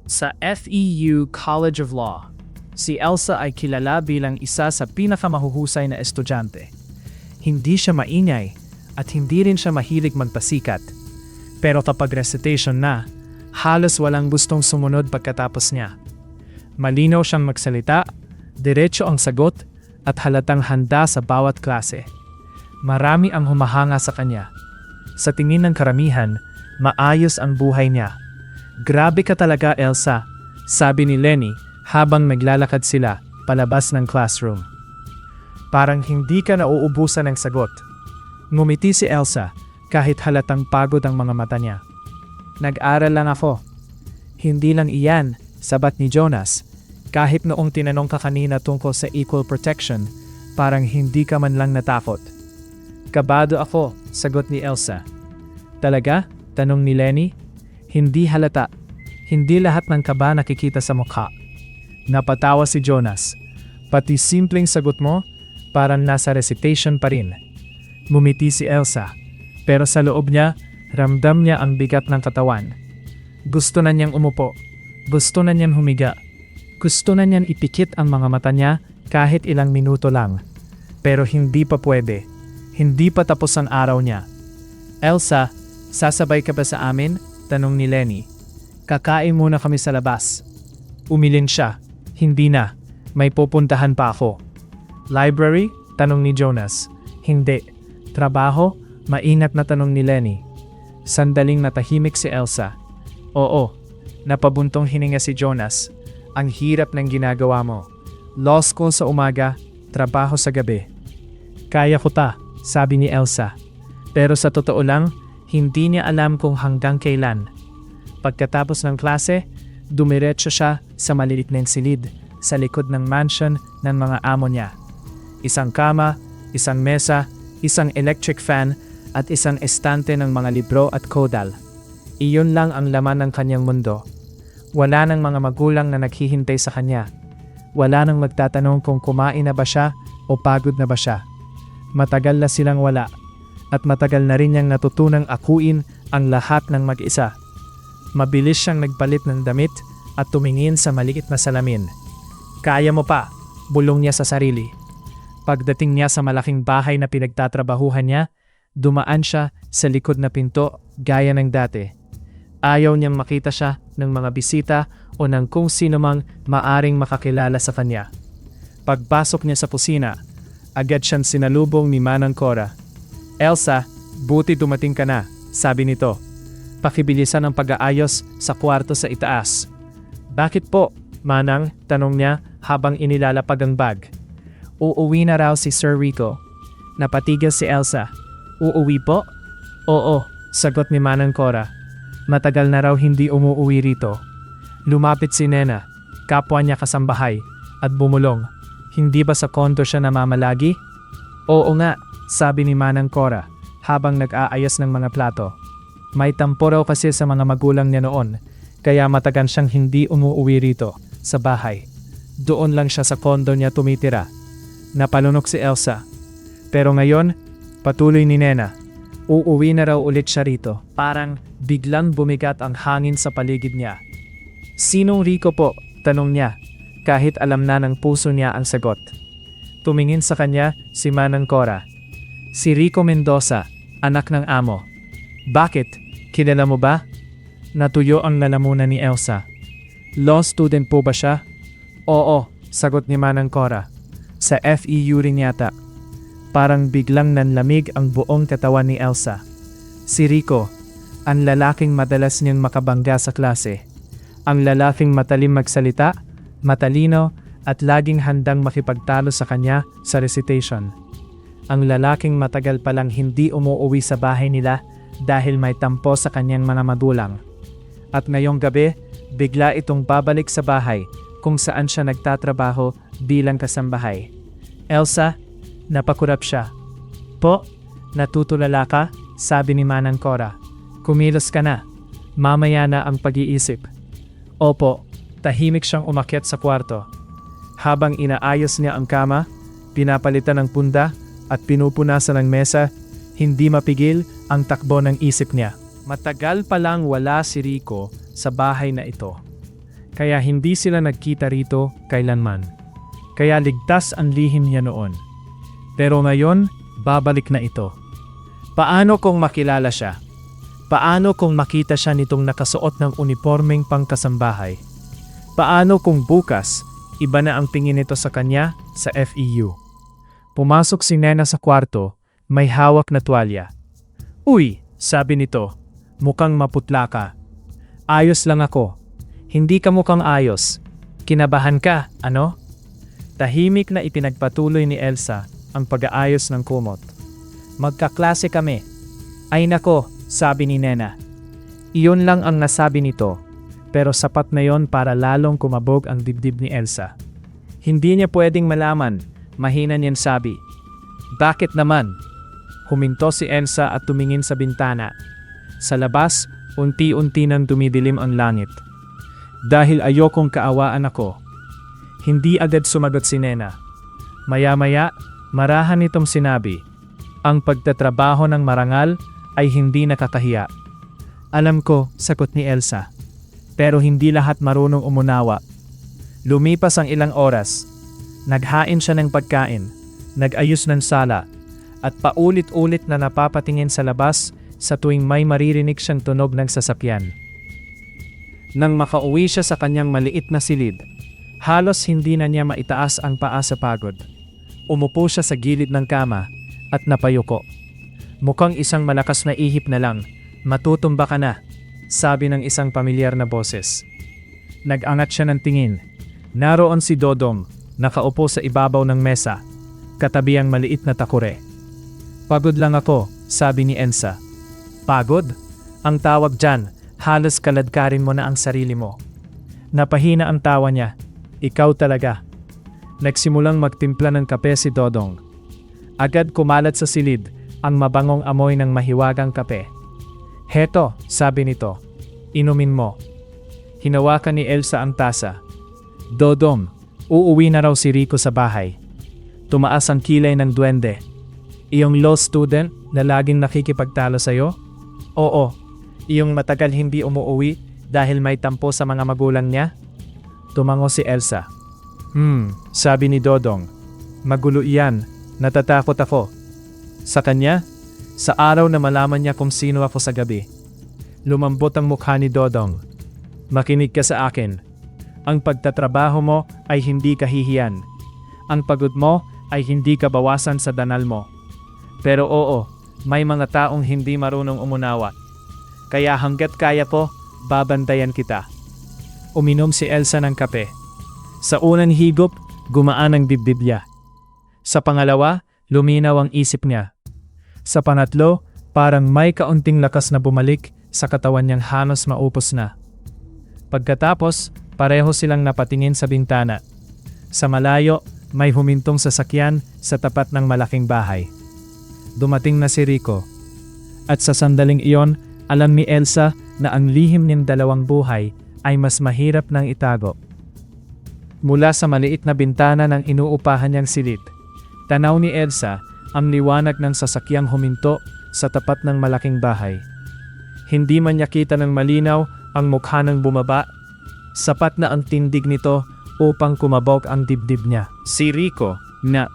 Sa FEU College of Law, si Elsa ay kilala bilang isa sa pinakamahuhusay na estudyante. Hindi siya maingay at hindi rin siya mahilig magpasikat. Pero kapag recitation na, halos walang gustong sumunod pagkatapos niya. Malinaw siyang magsalita, diretso ang sagot, at halatang handa sa bawat klase. Marami ang humahanga sa kanya. Sa tingin ng karamihan, maayos ang buhay niya. "Grabe ka talaga, Elsa," sabi ni Lenny habang naglalakad sila palabas ng classroom. Parang hindi ka nauubusan ng sagot. Ngumiti si Elsa kahit halatang pagod ang mga mata niya. "Nag-aral lang ako." "Hindi lang iyan," sabat ni Jonas. "Kahit noong tinanong ka kanina tungkol sa equal protection, parang hindi ka man lang natakot." "Kabado ako," sagot ni Elsa. "Talaga?" tanong ni Lenny. Hindi halata. Hindi lahat ng kaba nakikita sa mukha. Napatawa si Jonas. "Pati simpleng sagot mo, parang nasa recitation pa rin." Mumiti si Elsa. Pero sa loob niya, ramdam niya ang bigat ng katawan. Gusto na niyang umupo. Gusto na niyang humiga. Gusto na niyang ipikit ang mga mata niya kahit ilang minuto lang. Pero hindi pa pwede. Hindi pa tapos ang araw niya. "Elsa, sasabay ka ba sa amin?" tanong ni Lenny. "Kakain muna kami sa labas." Umilin siya. "Hindi na. May pupuntahan pa ako." "Library?" tanong ni Jonas. "Hindi." "Trabaho?" maingat na tanong ni Lenny. Sandaling natahimik si Elsa. "Oo." Napabuntong hininga si Jonas. "Ang hirap ng ginagawa mo. Law school sa umaga, trabaho sa gabi." "Kaya ko ta," sabi ni Elsa. Pero sa totoo lang, hindi niya alam kung hanggang kailan. Pagkatapos ng klase, dumiretso siya sa maliit na silid sa likod ng mansion ng mga amo niya. Isang kama, isang mesa, isang electric fan, at isang estante ng mga libro at kodal. Iyon lang ang laman ng kanyang mundo. Wala nang mga magulang na naghihintay sa kanya. Wala nang magtatanong kung kumain na ba siya o pagod na ba siya. Matagal na silang wala. At matagal na rin niyang natutunang akuin ang lahat ng mag-isa. Mabilis siyang nagpalit ng damit at tumingin sa maliit na salamin. "Kaya mo pa," bulong niya sa sarili. Pagdating niya sa malaking bahay na pinagtatrabahuhan niya, dumaan siya sa likod na pinto gaya ng dati. Ayaw niyang makita siya ng mga bisita o ng kung sino mang maaring makakilala sa kanya. Pagpasok niya sa kusina, agad siyang sinalubong ni Manang Cora. "Elsa, buti dumating ka na," sabi nito. "Pakibilisan ang pag-aayos sa kwarto sa itaas." "Bakit po, Manang?" tanong niya habang inilalapag ang bag. "Uuwi na raw si Sir Rico." Napatigil si Elsa. "Uuwi po?" "Oo," sagot ni Manang Cora. "Matagal na raw hindi umuuwi rito." Lumapit si Nena, kapwa niya kasambahay, at bumulong. "Hindi ba sa kondo siya namamalagi?" "Oo nga," sabi ni Manang Cora habang nag-aayos ng mga plato. May tampo raw kasi sa mga magulang niya noon, kaya matagal siyang hindi umuuwi rito, sa bahay. Doon lang siya sa kondo niya tumitira. Napalunok si Elsa. Pero ngayon, patuloy ni Nena, uuwi na raw ulit siya rito. Parang biglang bumigat ang hangin sa paligid niya. "Sinong Rico po?" tanong niya, kahit alam na ng puso niya ang sagot. Tumingin sa kanya si Manang Cora. "Si Rico Mendoza, anak ng amo." "Bakit? Kilala mo ba?" Natuyo ang lalamunan ni Elsa. "Law student po ba siya?" "Oo," sagot ni Manang Cora. "Sa FEU rin yata." Parang biglang nanlamig ang buong katawan ni Elsa. Si Rico, ang lalaking madalas niyang makabangga sa klase. Ang lalaking matalim magsalita, matalino, at laging handang makipagtalo sa kanya sa recitation. Ang lalaking matagal palang hindi umuuwi sa bahay nila dahil may tampo sa kanyang mga magulang. At ngayong gabi, bigla itong babalik sa bahay kung saan siya nagtatrabaho bilang kasambahay. "Elsa," napakurap siya. "Po, natutulala ka?" sabi ni Manang Cora. "Kumilos ka na. Mamaya na ang pag-iisip." "Opo." Tahimik siyang umakyat sa kwarto. Habang inaayos niya ang kama, pinapalitan ng punda, at pinupunasan ng mesa, hindi mapigil ang takbo ng isip niya. Matagal pa lang wala si Rico sa bahay na ito. Kaya hindi sila nagkita rito kailanman. Kaya ligtas ang lihim niya noon. Pero ngayon, babalik na ito. Paano kung makilala siya? Paano kung makita siya nitong nakasuot ng unipormeng pangkasambahay? Paano kung bukas, iba na ang tingin nito sa kanya sa FEU? Pumasok si Nena sa kwarto, may hawak na tuwalya. Uy, sabi nito, mukhang maputla ka. Ayos lang ako. Hindi ka mukhang ayos. Kinabahan ka, ano? Tahimik na ipinagpatuloy ni Elsa ang pag-aayos ng kumot. Magkaklase kami. Ay nako, sabi ni Nena. Iyon lang ang nasabi nito, pero sapat na yon para lalong kumabog ang dibdib ni Elsa. Hindi niya pwedeng malaman, mahina niyang sabi. Bakit naman? Huminto si Elsa at tumingin sa bintana. Sa labas, unti-unti nang dumidilim ang langit. Dahil ayokong kaawaan ako. Hindi agad sumagot si Nena. Maya-maya, marahan nitong sinabi. Ang pagtatrabaho ng marangal ay hindi nakakahiya. Alam ko, sagot ni Elsa. Pero hindi lahat marunong umunawa. Lumipas ang ilang oras. Naghain siya ng pagkain, nag-ayos ng sala, at paulit-ulit na napapatingin sa labas sa tuwing may maririnig siyang tunog ng sasakyan. Nang makauwi siya sa kanyang maliit na silid, halos hindi na niya maitaas ang paa sa pagod. Umupo siya sa gilid ng kama at napayuko. Mukhang isang malakas na ihip na lang, matutumba ka na, sabi ng isang pamilyar na boses. Nag-angat siya ng tingin. Naroon si Dodong, nakaupo sa ibabaw ng mesa, katabi ang maliit na takure. Pagod lang ako, sabi ni Elsa. Pagod? Ang tawag dyan, halos kaladkarin mo na ang sarili mo. Napahina ang tawa niya. Ikaw talaga. Nagsimulang magtimpla ng kape si Dodong. Agad kumalat sa silid ang mabangong amoy ng mahiwagang kape. Heto, sabi nito. Inumin mo. Hinawakan ni Elsa ang tasa. Dodong, uuwi na raw si Rico sa bahay. Tumaas ang kilay ng duwende. Iyong law student na laging nakikipagtalo sa'yo? Oo. Iyong matagal hindi umuuwi dahil may tampo sa mga magulang niya? Tumango si Elsa. Sabi ni Dodong. Magulo iyan, natatakot ako. Sa kanya? Sa araw na malaman niya kung sino ako sa gabi. Lumambot ang mukha ni Dodong. Makinig ka sa akin. Ang pagtatrabaho mo ay hindi kahihiyan. Ang pagod mo ay hindi kabawasan sa danal mo. Pero oo, may mga taong hindi marunong umunawa. Kaya hanggat kaya ko, babantayan kita. Uminom si Elsa ng kape. Sa unang higop, gumaan ang dibdib niya. Sa pangalawa, luminaw ang isip niya. Sa pangatlo, parang may kaunting lakas na bumalik sa katawan niyang halos maupos na. Pagkatapos, pareho silang napatingin sa bintana. Sa malayo, may humintong sasakyan sa tapat ng malaking bahay. Dumating na si Rico. At sa sandaling iyon, alam ni Elsa na ang lihim niyang dalawang buhay ay mas mahirap nang itago. Mula sa maliit na bintana ng inuupahan niyang silid, tanaw ni Elsa ang liwanag ng sasakyang huminto sa tapat ng malaking bahay. Hindi man niya kita ng malinaw ang mukha ng bumaba, sapat na ang tindig nito upang kumabog ang dibdib niya. Si Rico, na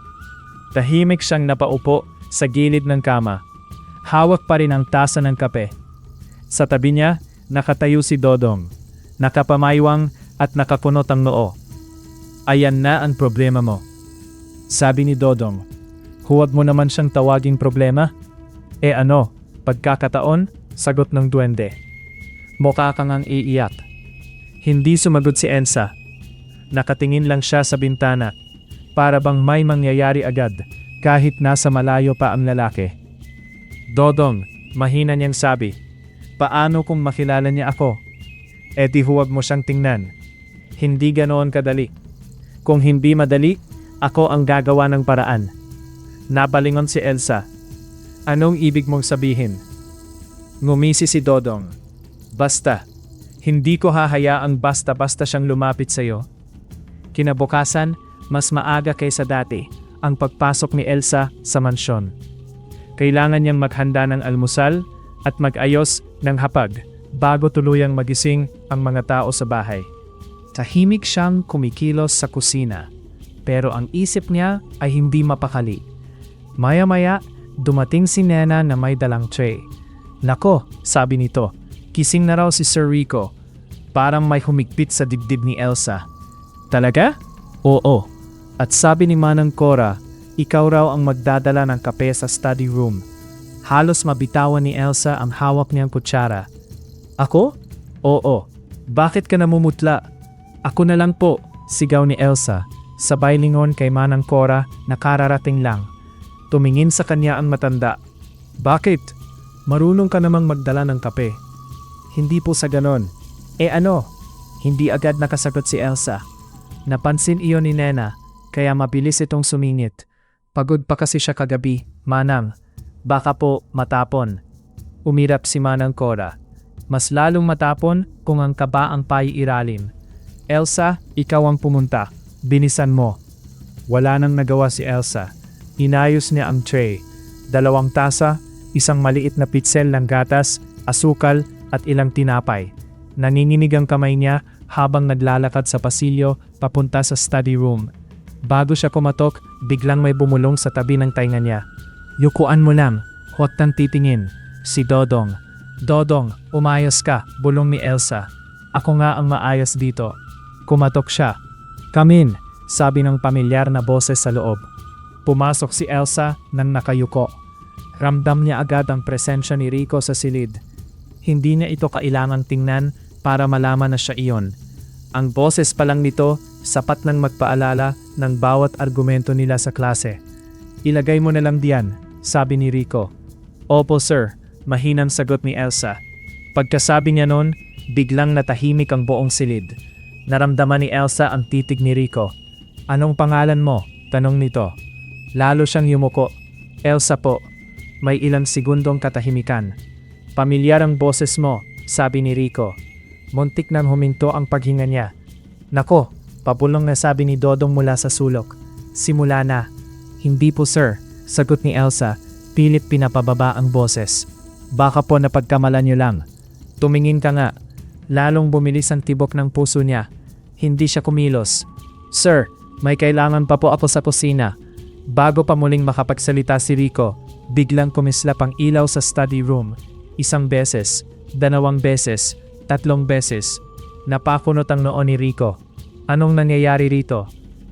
tahimik siyang napaupo sa gilid ng kama. Hawak pa rin ang tasa ng kape. Sa tabi niya, nakatayo si Dodong, nakapamayawang at nakakunot ang noo. Ayan na ang problema mo, sabi ni Dodong. Huwag mo naman siyang tawaging problema. Ano, pagkakataon, sagot ng duwende. Mukha kang ang iiyak. Hindi sumagot si Elsa. Nakatingin lang siya sa bintana, para bang may mangyayari agad kahit nasa malayo pa ang lalaki. Dodong, mahina niyang sabi. Paano kung makilala niya ako? Di huwag mo siyang tingnan. Hindi ganoon kadali. Kung hindi madali, ako ang gagawa ng paraan. Nabalingon si Elsa. Anong ibig mong sabihin? Ngumisi si Dodong. Basta, hindi ko hahayaang basta-basta siyang lumapit sa'yo. Kinabukasan, mas maaga kaysa dati, ang pagpasok ni Elsa sa mansyon. Kailangan niyang maghanda ng almusal at mag-ayos ng hapag bago tuluyang magising ang mga tao sa bahay. Tahimik siyang kumikilos sa kusina, pero ang isip niya ay hindi mapakali. Maya-maya, dumating si Nena na may dalang tray. Nako, sabi nito, kising na raw si Sir Rico. Parang may humigpit sa dibdib ni Elsa. Talaga? Oo. At sabi ni Manang Cora, ikaw raw ang magdadala ng kape sa study room. Halos mabitawan ni Elsa ang hawak niyang kutsara. Ako? Oo. Bakit ka namumutla? Ako na lang po, sigaw ni Elsa. Sabay lingon kay Manang Cora na kararating lang. Tumingin sa kanya ang matanda. Bakit? Marunong ka namang magdala ng kape. Hindi po sa ganon. Ano? Hindi agad nakasagot si Elsa. Napansin iyon ni Nena, kaya mabilis itong sumingit. Pagod pa kasi siya kagabi, Manang. Baka po matapon. Umirap si Manang Cora. Mas lalong matapon kung ang kaba ang paiiralim. Elsa, ikaw ang pumunta. Binisan mo. Wala nang nagawa si Elsa. Inayos niya ang tray. 2 tasa, isang maliit na pitsel ng gatas, asukal at ilang tinapay. Nanginginig ang kamay niya habang naglalakad sa pasilyo papunta sa study room. Bago siya kumatok, biglang may bumulong sa tabi ng tainga niya. Yukuan mo lang, huwag tang titingin. Si Dodong. Dodong, umayos ka, bulong ni Elsa. Ako nga ang maayos dito. Kumatok siya. Come in, sabi ng pamilyar na boses sa loob. Pumasok si Elsa nang nakayuko. Ramdam niya agad ang presensya ni Rico sa silid. Hindi niya ito kailangang tingnan para malaman na siya iyon. Ang boses pa lang nito, sapat nang magpaalala ng bawat argumento nila sa klase. Ilagay mo na lang diyan, sabi ni Rico. Opo sir, mahinang sagot ni Elsa. Pagkasabi niya noon, biglang natahimik ang buong silid. Naramdaman ni Elsa ang titig ni Rico. Anong pangalan mo? Tanong nito. Lalo siyang yumuko. Elsa po. May ilang segundong katahimikan. Pamilyar ang boses mo, sabi ni Rico. Muntik nang huminto ang paghinga niya. Nako, papulong na sabi ni Dodong mula sa sulok. Simula na. Hindi po sir, sagot ni Elsa, pilit pinapababa ang boses. Baka po napagkamalan niyo lang. Tumingin ka nga. Lalong bumilis ang tibok ng puso niya. Hindi siya kumilos. Sir, may kailangan pa po ako sa kusina. Bago pa muling makapagsalita si Rico, biglang kumislap ang ilaw sa study room. 1 beses, 2 beses, 3 beses. Napakunot ang noo ni Rico. Anong nangyayari rito?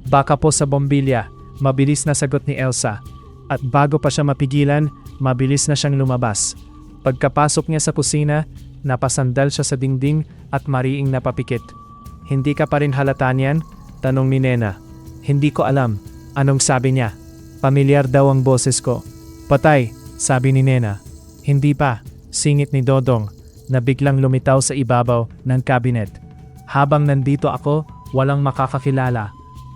Baka po sa bombilya, mabilis na sagot ni Elsa. At bago pa siya mapigilan, mabilis na siyang lumabas. Pagkapasok niya sa kusina, napasandal siya sa dingding at mariing napapikit. Hindi ka pa rin halata niyan? Tanong ni Nena. Hindi ko alam. Anong sabi niya? Pamilyar daw ang boses ko. Patay, sabi ni Nena. Hindi pa, singit ni Dodong, na biglang lumitaw sa ibabaw ng cabinet. Habang nandito ako, walang makakakilala.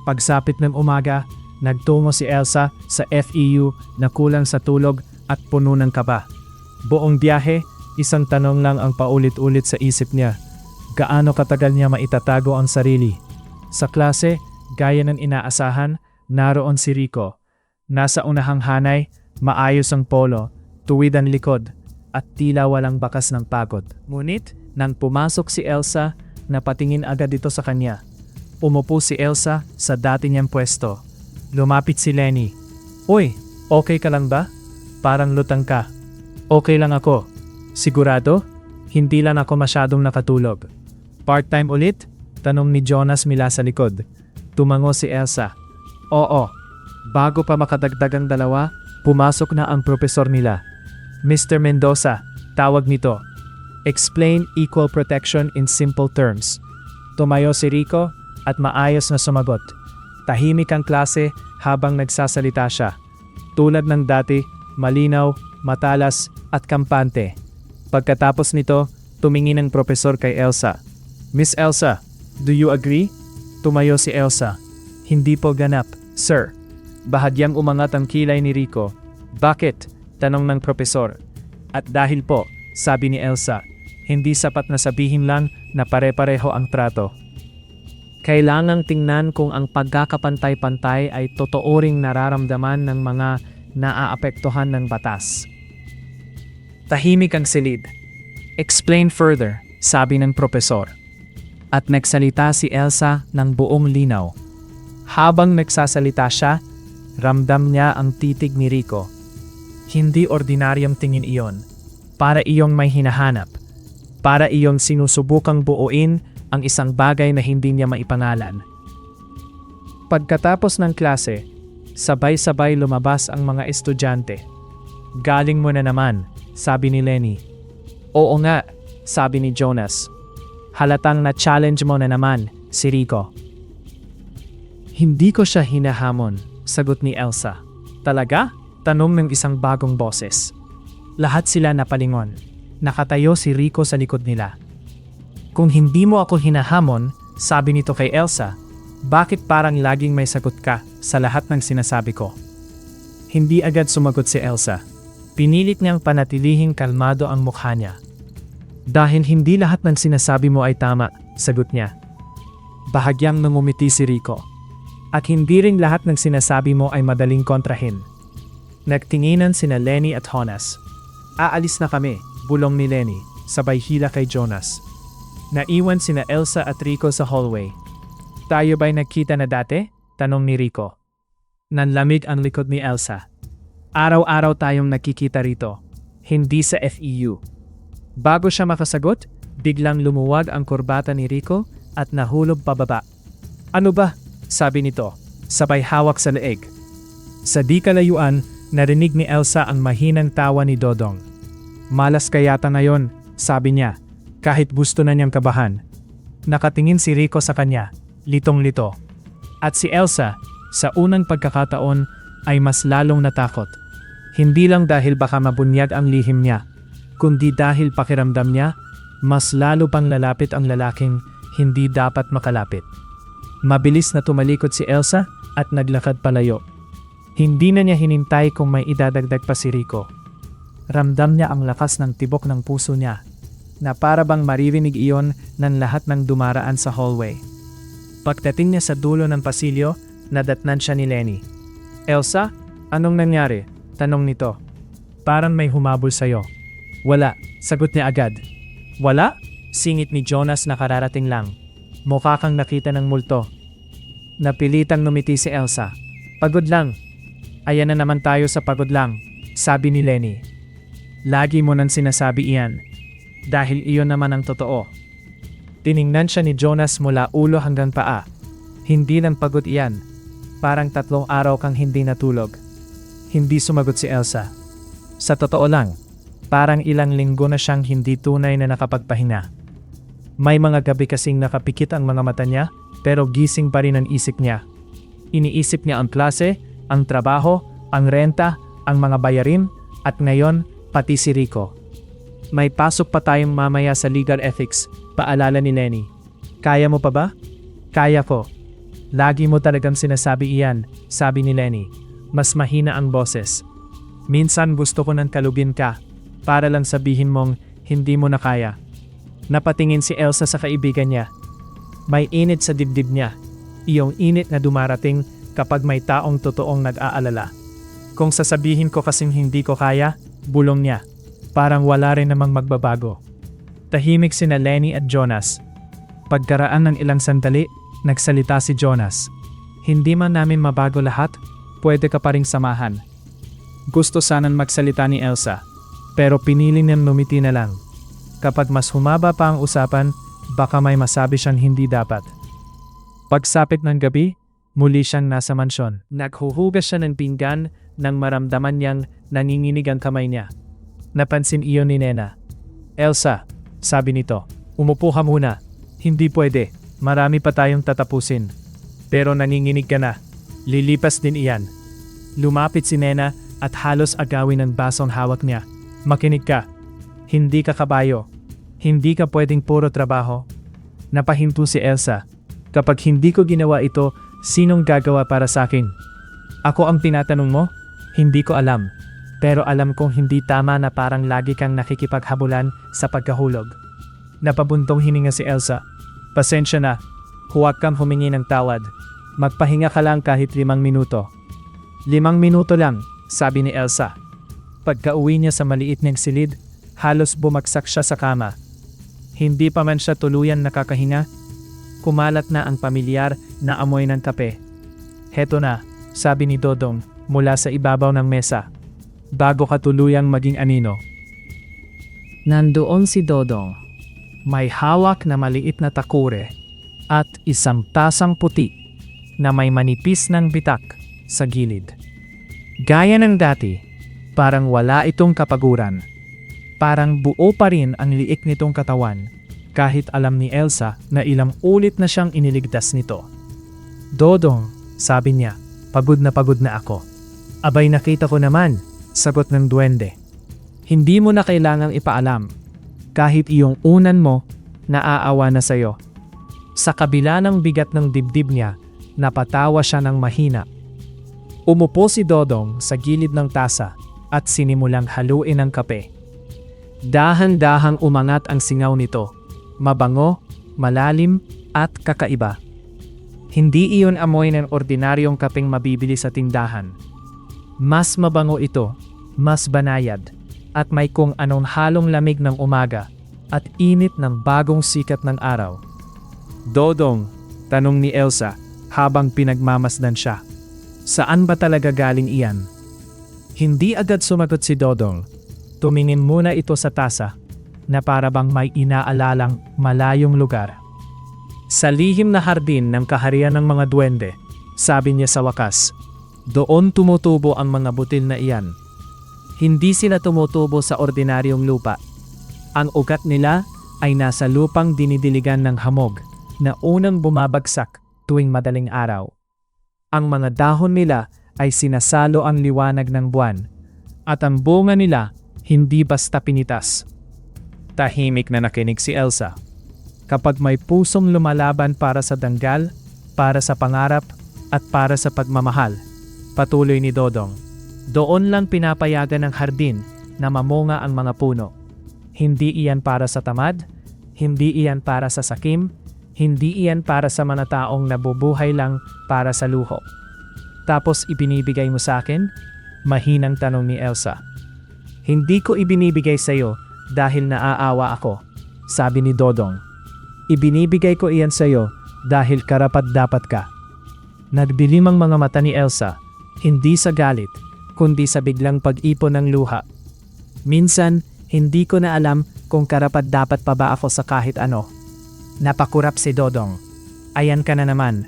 Pagsapit ng umaga, nagtungo si Elsa sa FEU na kulang sa tulog at puno ng kaba. Buong biyahe, isang tanong lang ang paulit-ulit sa isip niya. Gaano katagal niya maitatago ang sarili? Sa klase, gaya ng inaasahan, naroon si Rico. Nasa unahang hanay, maayos ang polo, tuwid ang likod, at tila walang bakas ng pagod. Ngunit, nang pumasok si Elsa, napatingin agad ito sa kanya. Umupo si Elsa sa dati niyang pwesto. Lumapit si Lenny. Uy, okay ka lang ba? Parang lutang ka. Okay lang ako. Sigurado? Hindi lang ako masyadong nakatulog. Part-time ulit? Tanong ni Jonas mula sa likod. Tumango si Elsa. Oo. Bago pa makadagdag ang dalawa, pumasok na ang propesor nila. Mr. Mendoza, tawag nito. Explain equal protection in simple terms. Tumayo si Rico at maayos na sumagot. Tahimik ang klase habang nagsasalita siya. Tulad ng dati, malinaw, matalas at kampante. Pagkatapos nito, tumingin ang propesor kay Elsa. Miss Elsa, do you agree? Tumayo si Elsa. Hindi po ganap, sir. Bahagyang umangat ang kilay ni Rico. Bakit? Tanong ng propesor. At dahil po, sabi ni Elsa, hindi sapat na sabihin lang na pare-pareho ang trato. Kailangang tingnan kung ang pagkakapantay-pantay ay totoo ring nararamdaman ng mga naaapektuhan ng batas. Tahimik ang silid. Explain further, sabi ng propesor. At nagsalita si Elsa ng buong linaw. Habang nagsasalita siya, ramdam niya ang titig ni Rico. Hindi ordinaryong tingin iyon. Para iyong may hinahanap. Para iyong sinusubukang buuin ang isang bagay na hindi niya maipangalan. Pagkatapos ng klase, sabay-sabay lumabas ang mga estudyante. Galing mo na naman, sabi ni Lenny. Oo nga, sabi ni Jonas. Halatang na-challenge mo na naman, si Rico. Hindi ko siya hinahamon, sagot ni Elsa. Talaga? Tanong ng isang bagong boses. Lahat sila napalingon. Nakatayo si Rico sa likod nila. Kung hindi mo ako hinahamon, sabi nito kay Elsa, bakit parang laging may sagot ka sa lahat ng sinasabi ko? Hindi agad sumagot si Elsa. Pinilit niyang panatilihing kalmado ang mukha niya. Dahil hindi lahat ng sinasabi mo ay tama, sagot niya. Bahagyang nangumiti si Rico. At hindi rin lahat ng sinasabi mo ay madaling kontrahin. Nagtinginan sina Lenny at Jonas. Aalis na kami, bulong ni Lenny, sabay hila kay Jonas. Naiwan sina Elsa at Rico sa hallway. Tayo ba'y nagkita na dati? Tanong ni Rico. Nanlamig ang likod ni Elsa. Araw-araw tayong nakikita rito, hindi sa FEU. Bago siya makasagot, biglang lumuwag ang kurbata ni Rico at nahulog pababa. Ano ba? Sabi nito, sabay hawak sa leeg. Sa di kalayuan, narinig ni Elsa ang mahinang tawa ni Dodong. Malas ka yata ngayon, sabi niya, kahit gusto na niyang kabahan. Nakatingin si Rico sa kanya, litong-lito. At si Elsa, sa unang pagkakataon, ay mas lalong natakot. Hindi lang dahil baka mabunyag ang lihim niya, kundi dahil pakiramdam niya, mas lalo pang lalapit ang lalaking hindi dapat makalapit. Mabilis na tumalikod si Elsa at naglakad palayo. Hindi na niya hinintay kung may idadagdag pa si Rico. Ramdam niya ang lakas ng tibok ng puso niya, na para bang maririnig iyon ng lahat ng dumaraan sa hallway. Pagdating niya sa dulo ng pasilyo, nadatnan siya ni Lenny. Elsa, anong nangyari? Tanong nito. Parang may humabol sa'yo. Wala, sagot niya agad. Wala? Singit ni Jonas na kararating lang. Mukha kang nakita ng multo. Napilitang numiti si Elsa. Pagod lang. Ayan na naman tayo sa pagod lang, sabi ni Lenny. Lagi mo nang sinasabi iyan. Dahil iyon naman ang totoo. Tiningnan siya ni Jonas mula ulo hanggang paa. Hindi lang pagod iyan. Parang 3 araw kang hindi natulog. Hindi sumagot si Elsa. Sa totoo lang, parang ilang linggo na siyang hindi tunay na nakapagpahinga. May mga gabi kasing nakapikit ang mga mata niya, pero gising pa rin ang isip niya. Iniisip niya ang klase, ang trabaho, ang renta, ang mga bayarin, at ngayon, pati si Rico. May pasok pa tayong mamaya sa legal ethics, paalala ni Lenny. Kaya mo pa ba? Kaya ko. Lagi mo talagang sinasabi iyan, sabi ni Lenny. Mas mahina ang boses. Minsan gusto ko nang kalubin ka, para lang sabihin mong hindi mo na kaya. Napatingin si Elsa sa kaibigan niya. May init sa dibdib niya. Iyong init na dumarating kapag may taong totoong nag-aalala. Kung sasabihin ko kasing hindi ko kaya, bulong niya. Parang wala rin namang magbabago. Tahimik sina Lenny at Jonas. Pagkaraan ng ilang sandali, nagsalita si Jonas. Hindi man namin mabago lahat, pwede ka pa ring samahan. Gusto sanang magsalita ni Elsa, pero pinili niyang numiti na lang. Kapag mas humaba pa ang usapan, baka may masabi siyang hindi dapat. Pagsapit ng gabi, muli siyang nasa mansyon. Naghuhugas siya ng pinggan nang maramdaman niyang nanginginig ang kamay niya. Napansin iyon ni Nena. Elsa, sabi nito, umupo ka muna. Hindi pwede, marami pa tayong tatapusin. Pero nanginginig ka na. Lilipas din iyan. Lumapit si Nena at halos agawin ang basong hawak niya. Makinig ka. Hindi ka kabayo. Hindi ka pwedeng puro trabaho. Napahinto si Elsa. Kapag hindi ko ginawa ito, sinong gagawa para sa akin? Ako ang tinatanong mo? Hindi ko alam. Pero alam kong hindi tama na parang lagi kang nakikipaghabulan sa pagkahulog. Napabuntong hininga si Elsa. Pasensya na. Huwag kang humingi ng tawad. Magpahinga ka lang kahit 5 minuto. 5 minuto lang, sabi ni Elsa. Pagka-uwi niya sa maliit niyang silid, halos bumagsak siya sa kama. Hindi pa man siya tuluyan nakakahinga, kumalat na ang pamilyar na amoy ng kape. "Heto na," sabi ni Dodong mula sa ibabaw ng mesa, "bago ka tuluyang maging anino." Nandoon si Dodong. May hawak na maliit na takure at isang tasang puti na may manipis ng bitak sa gilid. Gaya ng dati, parang wala itong kapaguran. Parang buo pa rin ang liik nitong katawan kahit alam ni Elsa na ilang ulit na siyang iniligtas nito. "Dodong," sabi niya, pagod na ako." "Abay, nakita ko naman," sagot ng duwende. "Hindi mo na kailangang ipaalam. Kahit iyong unan mo, naaawa na sa'yo." Sa kabila ng bigat ng dibdib niya, napatawa siya ng mahina. Umupo si Dodong sa gilid ng tasa at sinimulang haluin ang kape. Dahan-dahang umangat ang singaw nito. Mabango, malalim, at kakaiba. Hindi iyon amoy ng ordinaryong kapeng mabibili sa tindahan. Mas mabango ito, mas banayad, at may kung anong halong lamig ng umaga at init ng bagong sikat ng araw. "Dodong," tanong ni Elsa habang pinagmamasdan siya, "saan ba talaga galing iyan?" Hindi agad sumagot si Dodong. Tumingin muna ito sa tasa na para bang may inaalalang malayong lugar. "Sa lihim na hardin ng kaharian ng mga duwende," sabi niya sa wakas. "Doon tumutubo ang mga butil na iyan. Hindi sila tumutubo sa ordinaryong lupa. Ang ugat nila ay nasa lupang dinidiligan ng hamog na unang bumabagsak tuwing madaling araw. Ang mga dahon nila ay sinasalo ang liwanag ng buwan, at ang bunga nila hindi basta pinitas." Tahimik na nakinig si Elsa. Kapag may pusong lumalaban para sa danggal, para sa pangarap, at para sa pagmamahal, patuloy ni Dodong, doon lang pinapayagan ng hardin na mamunga ang mga puno. Hindi iyan para sa tamad, hindi iyan para sa sakim, hindi iyan para sa mga taong nabubuhay lang para sa luho. "Tapos ibinibigay mo sa akin?" mahinang tanong ni Elsa. "Hindi ko ibinibigay sa iyo dahil naaawa ako," sabi ni Dodong. "Ibinibigay ko iyan sa iyo dahil karapat-dapat ka." Nagdilim ang mga mata ni Elsa, hindi sa galit, kundi sa biglang pag-ipon ng luha. Minsan, hindi ko na alam kung karapat-dapat pa ba ako sa kahit ano. Napakurap si Dodong. "Ayan ka na naman.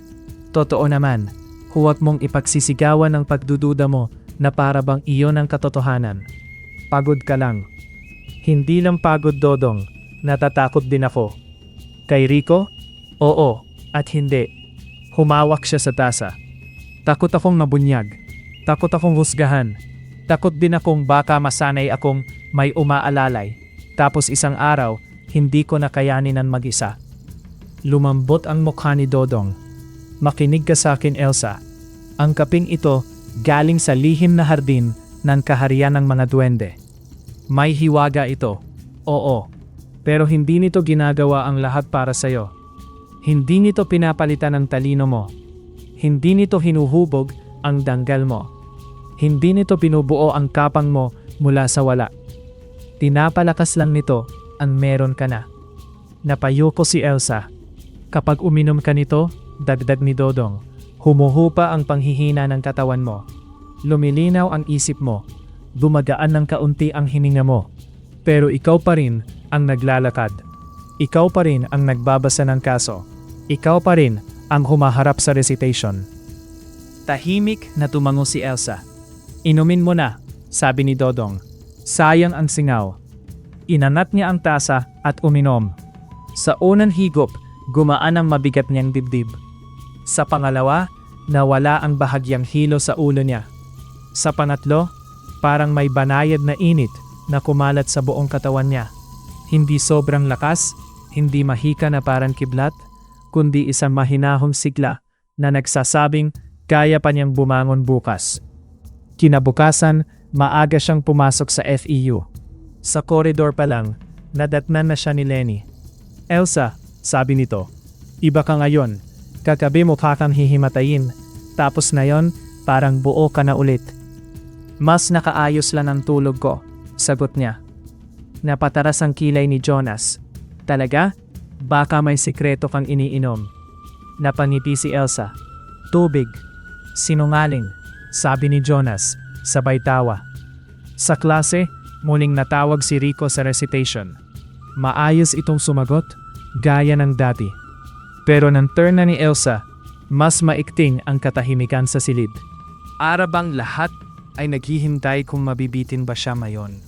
Totoo naman, huwag mong ipagsisigawan ang pagdududa mo na para bang iyon ang katotohanan. Pagod ka lang." "Hindi lang pagod, Dodong. Natatakot din ako." "Kay Rico?" "Oo, at hindi." Humawak siya sa tasa. "Takot akong mabunyag. Takot akong husgahan. Takot din akong baka masanay akong may umaalalay. Tapos isang araw, hindi ko na kayanin ang mag-isa." Lumambot ang mukha ni Dodong. "Makinig ka sa akin, Elsa. Ang kaping ito galing sa lihim na hardin ng kaharian ng mga duwende. May hiwaga ito. Oo. Pero hindi nito ginagawa ang lahat para sa'yo. Hindi nito pinapalitan ang talino mo. Hindi nito hinuhubog ang danggal mo. Hindi nito binubuo ang kapang mo mula sa wala. Tinapalakas lang nito ang meron ka na." Napayuko si Elsa. "Kapag uminom ka nito," dagdag ni Dodong, "humuhupa ang panghihina ng katawan mo. Lumilinaw ang isip mo. Dumagaan ng kaunti ang hininga mo. Pero ikaw pa rin ang naglalakad. Ikaw pa rin ang nagbabasa ng kaso. Ikaw pa rin ang humaharap sa recitation." Tahimik na tumango si Elsa. "Inumin mo na," sabi ni Dodong. Sayang ang singaw. Inanat niya ang tasa at uminom. Sa unang higop, gumaan ang mabigat niyang dibdib. Sa pangalawa, nawala ang bahagyang hilo sa ulo niya. Sa pangatlo, parang may banayad na init na kumalat sa buong katawan niya. Hindi sobrang lakas, hindi mahika na parang kiblat, kundi isang mahinahong sigla na nagsasabing kaya pa niyang bumangon bukas. Kinabukasan, maaga siyang pumasok sa FEU. Sa koridor pa lang, nadatnan na siya ni Lenny. "Elsa," sabi nito, "iba ka ngayon. Kagabi mukha kang hihimatayin, tapos ngayon parang buo ka na ulit." "Mas nakaayos lang ang tulog ko," sagot niya. Napataras ang kilay ni Jonas. "Talaga? Baka may sikreto kang iniinom." Napangiti si Elsa. Tubig. Sinungaling, sabi ni Jonas, sabay tawa. Sa klase, muling natawag si Rico sa recitation. Maayos itong sumagot, gaya ng dati. Pero nang turn na ni Elsa, mas maikting ang katahimikan sa silid. Arabang lahat ay naghihintay kung mabibitin ba siya mayon.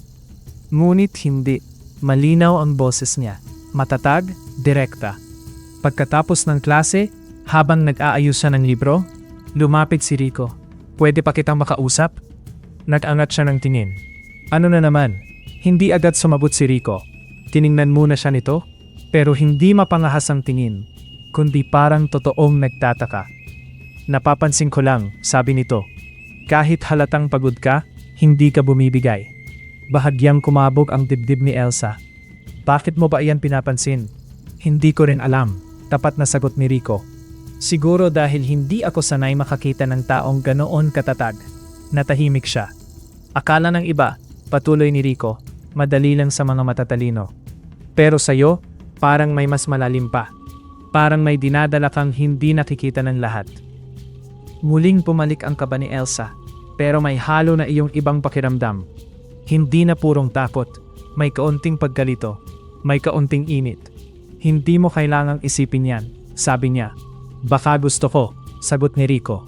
Ngunit hindi, malinaw ang boses niya, matatag, direkta. Pagkatapos ng klase, habang nag-aayos siya ng libro, lumapit si Rico. Pwede pa kitang makausap? Nag-angat siya ng tingin. Ano na naman? Hindi agad sumabot si Rico. Tiningnan muna siya nito, pero hindi mapangahas ang tingin, kundi parang totoong nagtataka. Napapansin ko lang, sabi nito. Kahit halatang pagod ka, hindi ka bumibigay. Bahagyang kumabog ang dibdib ni Elsa. Bakit mo ba iyan pinapansin? Hindi ko rin alam, tapat na sagot ni Rico. Siguro dahil hindi ako sanay makakita ng taong ganoon katatag. Natahimik siya. Akala ng iba, patuloy ni Rico, madali lang sa mga matatalino. Pero sa'yo, parang may mas malalim pa. Parang may dinadala kang hindi nakikita ng lahat. Muling pumalik ang kaba ni Elsa, pero may halo na iyong ibang pakiramdam. Hindi na purong takot, may kaunting pagkalito, may kaunting init. Hindi mo kailangang isipin yan, sabi niya. Baka gusto ko, sagot ni Rico.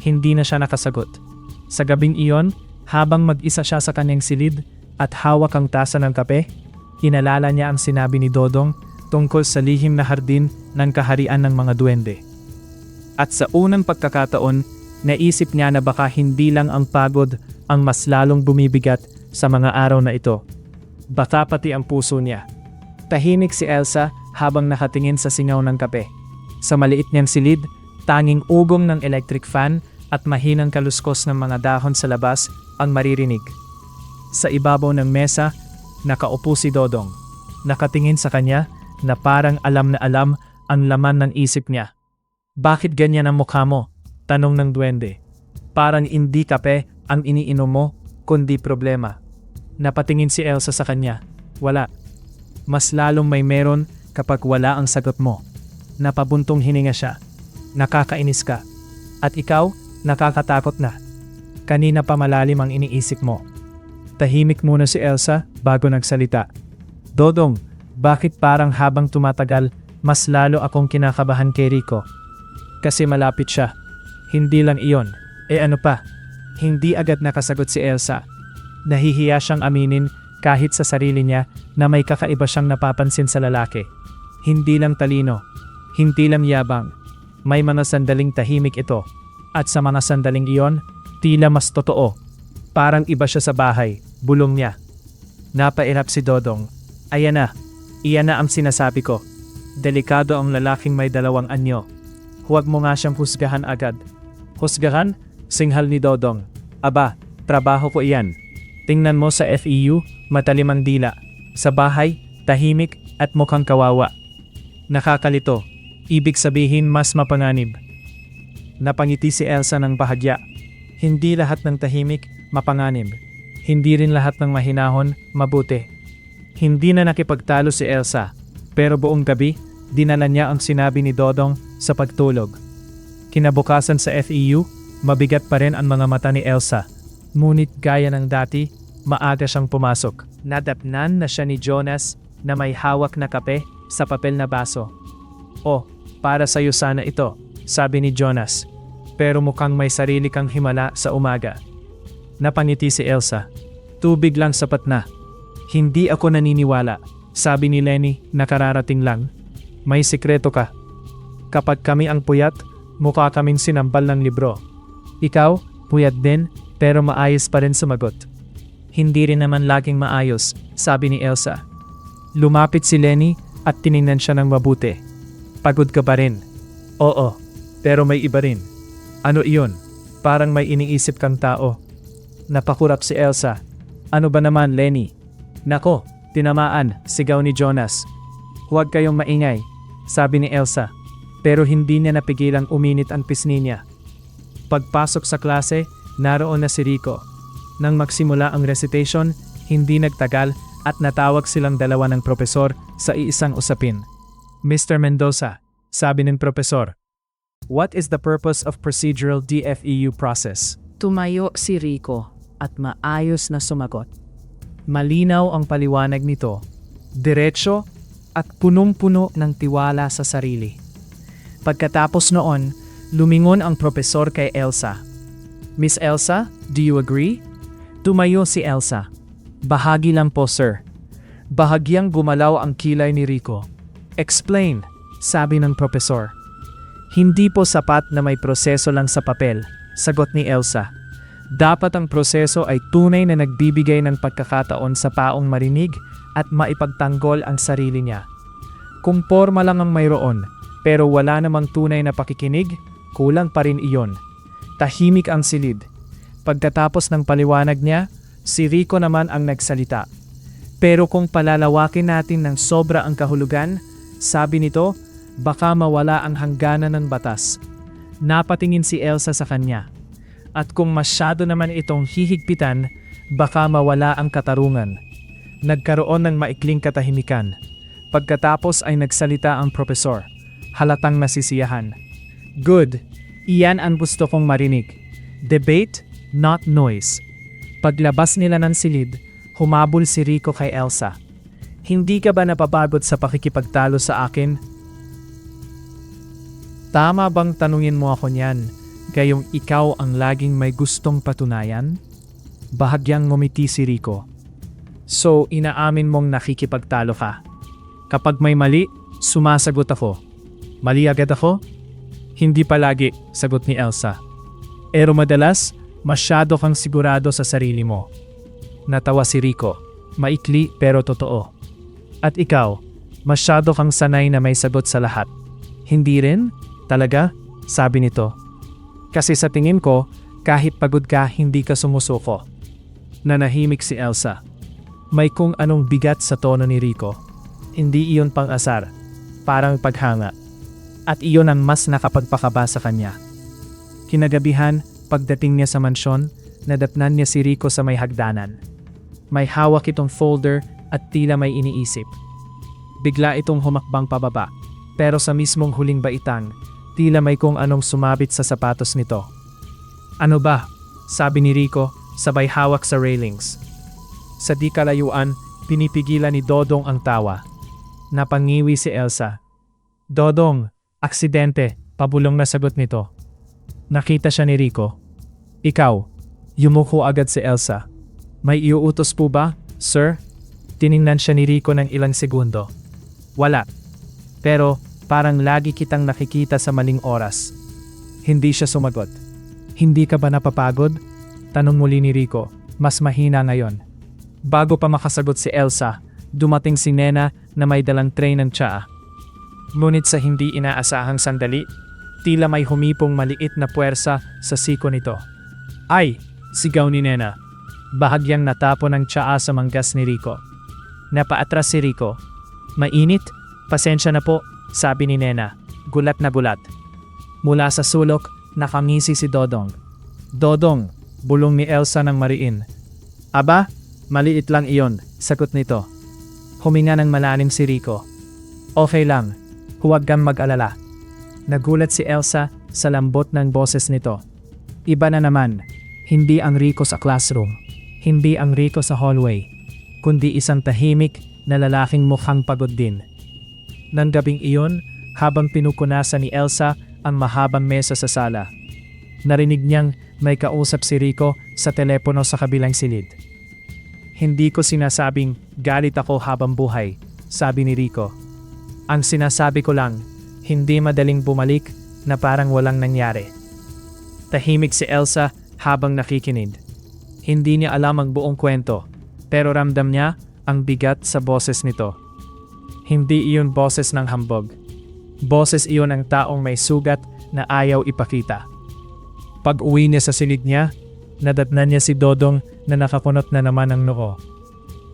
Hindi na siya nakasagot. Sa gabing iyon, habang mag-isa siya sa kanyang silid at hawak ang tasa ng kape, inalala niya ang sinabi ni Dodong tungkol sa lihim na hardin ng kaharian ng mga duwende. At sa unang pagkakataon, naisip niya na baka hindi lang ang pagod ang mas lalong bumibigat sa mga araw na ito. Baka pati ang puso niya. Tahimik si Elsa habang nakatingin sa singaw ng kape. Sa maliit niyang silid, tanging ugong ng electric fan at mahinang kaluskos ng mga dahon sa labas ang maririnig. Sa ibabaw ng mesa, nakaupo si Dodong. Nakatingin sa kanya na parang alam na alam ang laman ng isip niya. Bakit ganyan ang mukha mo? Tanong ng duwende. Parang hindi kape ang iniinom mo, kundi problema. Napatingin si Elsa sa kanya. Wala. Mas lalong may meron kapag wala ang sagot mo. Napabuntong hininga siya. Nakakainis ka. At ikaw, nakakatakot na. Kanina pa malalim ang iniisip mo. Tahimik muna si Elsa bago nagsalita. Dodong, bakit parang habang tumatagal, mas lalo akong kinakabahan kay Rico? Kasi malapit siya. Hindi lang iyon. Ano pa? Hindi agad nakasagot si Elsa. Nahihiya siyang aminin kahit sa sarili niya na may kakaiba siyang napapansin sa lalaki. Hindi lang talino. Hindi lang yabang. May mga sandaling tahimik ito. At sa mga sandaling iyon, tila mas totoo. Parang iba siya sa bahay, bulong niya. Napairap si Dodong. Ayan na. Iyan na ang sinasabi ko. Delikado ang lalaking may dalawang anyo. Huwag mo nga siyang husgahan agad. Husgahan? Singhal ni Dodong. Aba, trabaho ko iyan. Tingnan mo sa FEU, matalim ang dila. Sa bahay, tahimik at mukhang kawawa. Nakakalito. Ibig sabihin mas mapanganib. Napangiti si Elsa ng bahagya. Hindi lahat ng tahimik, mapanganib. Hindi rin lahat ng mahinahon, mabuti. Hindi na nakipagtalo si Elsa, pero buong gabi, dinala niya ang sinabi ni Dodong sa pagtulog. Kinabukasan sa FEU, mabigat pa rin ang mga mata ni Elsa. Ngunit gaya ng dati, maaga siyang pumasok. Nadapnan na siya ni Jonas na may hawak na kape sa papel na baso. Oh, para sa'yo sana ito, sabi ni Jonas. Pero mukhang may sarili kang himala sa umaga. Napangiti si Elsa. Tubig lang sapat na. Hindi ako naniniwala, sabi ni Lenny na kararating lang. May sikreto ka. Kapag kami ang puyat, mukha kaming sinambal ng libro. Ikaw, puyat din, pero maayos pa rin sumagot. Hindi rin naman laging maayos, sabi ni Elsa. Lumapit si Lenny at tiningnan siya ng mabuti. Pagod ka pa rin. Oo, pero may iba rin. Ano iyon? Parang may iniisip kang tao. Napakurap si Elsa. Ano ba naman, Lenny? Nako, tinamaan, sigaw ni Jonas. Huwag kayong maingay, sabi ni Elsa. Pero hindi niya napigilang uminit ang pisngi niya. Pagpasok sa klase, naroon na si Rico. Nang magsimula ang recitation, hindi nagtagal at natawag silang dalawa ng propesor sa iisang usapin. Mr. Mendoza, sabi ng propesor, What is the purpose of procedural DFEU process? Tumayo si Rico at maayos na sumagot. Malinaw ang paliwanag nito. Diretso at punong-puno ng tiwala sa sarili. Pagkatapos noon, lumingon ang propesor kay Elsa. Miss Elsa, do you agree? Tumayo si Elsa. Bahagi lang po, sir. Bahagyang gumalaw ang kilay ni Rico. Explain, sabi ng propesor. Hindi po sapat na may proseso lang sa papel, sagot ni Elsa. Dapat ang proseso ay tunay na nagbibigay ng pagkakataon sa taong marinig at maipagtanggol ang sarili niya. Kung porma lang ang mayroon, pero wala namang tunay na pakikinig, kulang pa rin iyon. Tahimik ang silid. Pagkatapos ng paliwanag niya, si Rico naman ang nagsalita. Pero kung palalawakin natin ng sobra ang kahulugan, sabi nito, baka mawala ang hangganan ng batas. Napatingin si Elsa sa kanya. At kung masyado naman itong hihigpitan, baka mawala ang katarungan. Nagkaroon ng maikling katahimikan. Pagkatapos ay nagsalita ang propesor. Halatang nasisiyahan. Good. Iyan ang gusto kong marinig. Debate, not noise. Paglabas nila ng silid, humabol si Rico kay Elsa. Hindi ka ba napapagod sa pakikipagtalo sa akin? Tama bang tanungin mo ako niyan, gayong ikaw ang laging may gustong patunayan? Bahagyang ngumiti si Rico. So, inaamin mong nakikipagtalo ka. Kapag may mali, sumasagot ako. Mali agad ako? Hindi palagi, sagot ni Elsa. Pero madalas, masyado kang sigurado sa sarili mo. Natawa si Rico. Maikli pero totoo. At ikaw, masyado kang sanay na may sagot sa lahat. Hindi rin? Talaga? Sabi nito. Kasi sa tingin ko, kahit pagod ka, hindi ka sumusuko. Nanahimik si Elsa. May kung anong bigat sa tono ni Rico. Hindi iyon pang-asar. Parang paghanga. At iyon ang mas nakapagpakaba sa kanya. Kinagabihan, pagdating niya sa mansyon, nadatnan niya si Rico sa may hagdanan. May hawak itong folder at tila may iniisip. Bigla itong humakbang pababa, pero sa mismong huling baitang, tila may kung anong sumabit sa sapatos nito. Ano ba? Sabi ni Rico, sabay hawak sa railings. Sa di kalayuan, pinipigilan ni Dodong ang tawa. Napangiwi si Elsa. Dodong, aksidente, pabulong na sagot nito. Nakita siya ni Rico. Ikaw, yumuko agad si Elsa. May iuutos po ba, sir? Tiningnan siya ni Rico ng ilang segundo. Wala. Pero parang lagi kitang nakikita sa maling oras. Hindi siya sumagot. Hindi ka ba napapagod? Tanong muli ni Rico, mas mahina ngayon. Bago pa makasagot si Elsa, dumating si Nena na may dalang tray ng tsaa. Ngunit sa hindi inaasahang sandali, tila may humipong maliit na puwersa sa siko nito. Ay! Sigaw ni Nena. Bahagyang natapon ang tsaa sa manggas ni Rico. Napaatras si Rico. Mainit? Pasensya na po, sabi ni Nena. Gulat na gulat. Mula sa sulok, nakangisi si Dodong. Dodong, bulong ni Elsa ng mariin. Aba, maliit lang iyon, sagot nito. Huminga ng malalim si Rico. Okay lang, huwag kang mag-alala. Nagulat si Elsa sa lambot ng boses nito. Iba na naman, hindi ang Rico sa classroom, hindi ang Rico sa hallway, kundi isang tahimik na lalaking mukhang pagod din. Nang gabing iyon, habang pinupunasan ni Elsa ang mahabang mesa sa sala, narinig niyang may kausap si Rico sa telepono sa kabilang silid. Hindi ko sinasabing galit ako habang buhay, sabi ni Rico. Ang sinasabi ko lang, hindi madaling bumalik na parang walang nangyari. Tahimik si Elsa habang nakikinig. Hindi niya alam ang buong kwento, pero ramdam niya ang bigat sa boses nito. Hindi iyon boses ng hambog. Boses iyon ng taong may sugat na ayaw ipakita. Pag uwi niya sa silid niya, nadatnan niya si Dodong na nakakunot na naman ang noo.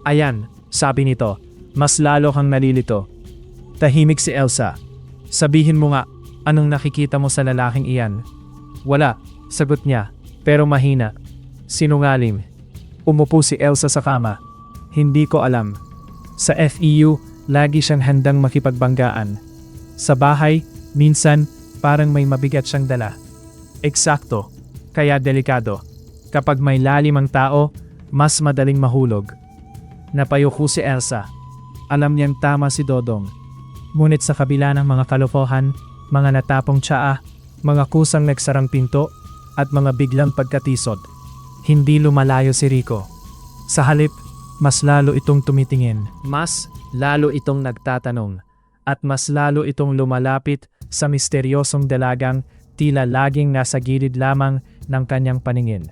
Ayan, sabi nito, mas lalo kang nalilito. Tahimik si Elsa. Sabihin mo nga, anong nakikita mo sa lalaking iyan? Wala, sagot niya, pero mahina. Sinungaling. Umupo si Elsa sa kama. Hindi ko alam. Sa FEU, lagi siyang handang makipagbanggaan. Sa bahay, minsan, parang may mabigat siyang dala. Eksakto, kaya delikado. Kapag may lalim ang tao, mas madaling mahulog. Napayuko si Elsa. Alam niyang tama si Dodong. Ngunit sa kabila ng mga kalokohan, mga natapong tsaa, mga kusang nagsarang pinto, at mga biglang pagkatisod, hindi lumalayo si Rico. Sa halip, mas lalo itong tumitingin. Mas lalo itong nagtatanong. At mas lalo itong lumalapit sa misteryosong dalagang tila laging nasa gilid lamang ng kanyang paningin.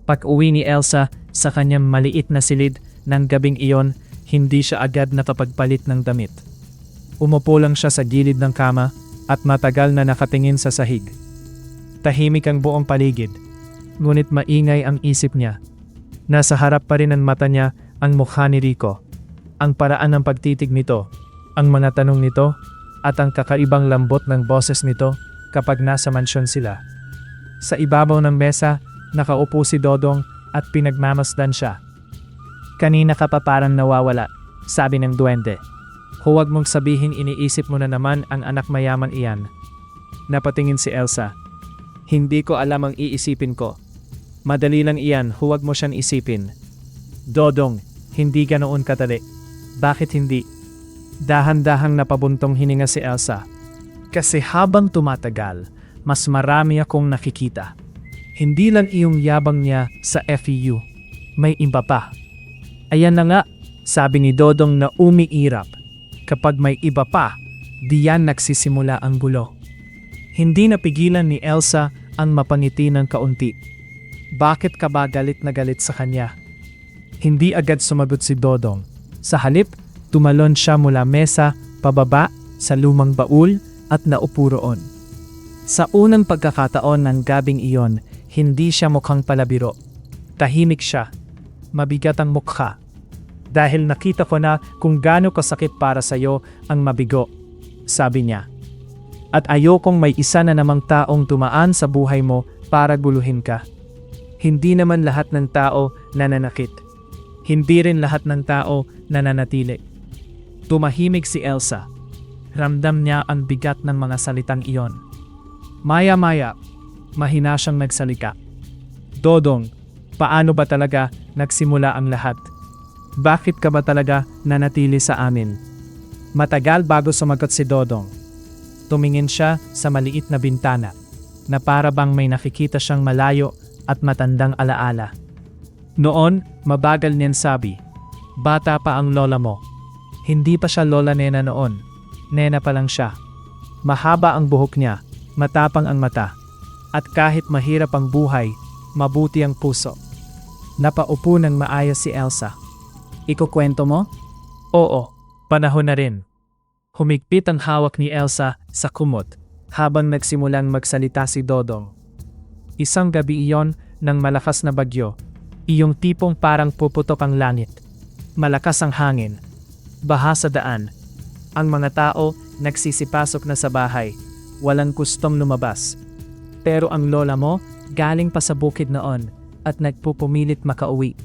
Pag-uwi ni Elsa sa kanyang maliit na silid ng gabing iyon, hindi siya agad nakapagpalit ng damit. Umupo lang siya sa gilid ng kama at matagal na nakatingin sa sahig. Tahimik ang buong paligid, ngunit maingay ang isip niya. Nasa harap pa rin ng mata niya ang mukha ni Rico. Ang paraan ng pagtitig nito, ang mga tanong nito, at ang kakaibang lambot ng boses nito kapag nasa mansyon sila. Sa ibabaw ng mesa, nakaupo si Dodong at pinagmamasdan siya. Kanina ka pa parang nawawala, sabi ng duwende. Huwag mong sabihin iniisip mo na naman ang anak mayaman iyan. Napatingin si Elsa. Hindi ko alam ang iisipin ko. Madali lang iyan, huwag mo siyang isipin. Dodong, hindi ganoon kadali. Bakit hindi? Dahan-dahang napabuntong hininga si Elsa. Kasi habang tumatagal, mas marami akong nakikita. Hindi lang iyong yabang niya sa FEU. May iba pa. Ayan na nga, sabi ni Dodong na umiirap. Kapag may iba pa, diyan nagsisimula ang gulo. Hindi napigilan ni Elsa ang mapangiti ng kaunti. Bakit ka ba galit na galit sa kanya? Hindi agad sumagot si Dodong. Sa halip, tumalon siya mula mesa, pababa, sa lumang baul at naupo roon. Sa unang pagkakataon ng gabing iyon, hindi siya mukhang palabiro. Tahimik siya. Mabigat ang mukha. Dahil nakita ko na kung gaano kasakit para sa'yo ang mabigo, sabi niya. At ayokong may isa na namang taong tumaan sa buhay mo para guluhin ka. Hindi naman lahat ng tao nananakit. Hindi rin lahat ng tao nananatili. Tumahimik si Elsa. Ramdam niya ang bigat ng mga salitang iyon. Maya-maya, mahina siyang nagsalika. Dodong, paano ba talaga nagsimula ang lahat? Bakit ka ba talaga nanatili sa amin? Matagal bago sumagot si Dodong. Tumingin siya sa maliit na bintana, na para bang may nakikita siyang malayo at matandang alaala. Noon, mabagal niyang sabi, bata pa ang lola mo. Hindi pa siya lola nena noon. Nena pa lang siya. Mahaba ang buhok niya, matapang ang mata. At kahit mahirap ang buhay, mabuti ang puso. Napaupo ng maayos si Elsa. Ikukwento mo? Oo, panahon na rin. Humigpit ang hawak ni Elsa sa kumot habang nagsimulang magsalita si Dodong. Isang gabi iyon ng malakas na bagyo, iyong tipong parang puputok ang langit. Malakas ang hangin, baha sa daan. Ang mga tao nagsisipasok na sa bahay, walang gustong lumabas. Pero ang lola mo galing pa sa bukid noon at nagpupumilit makauwi.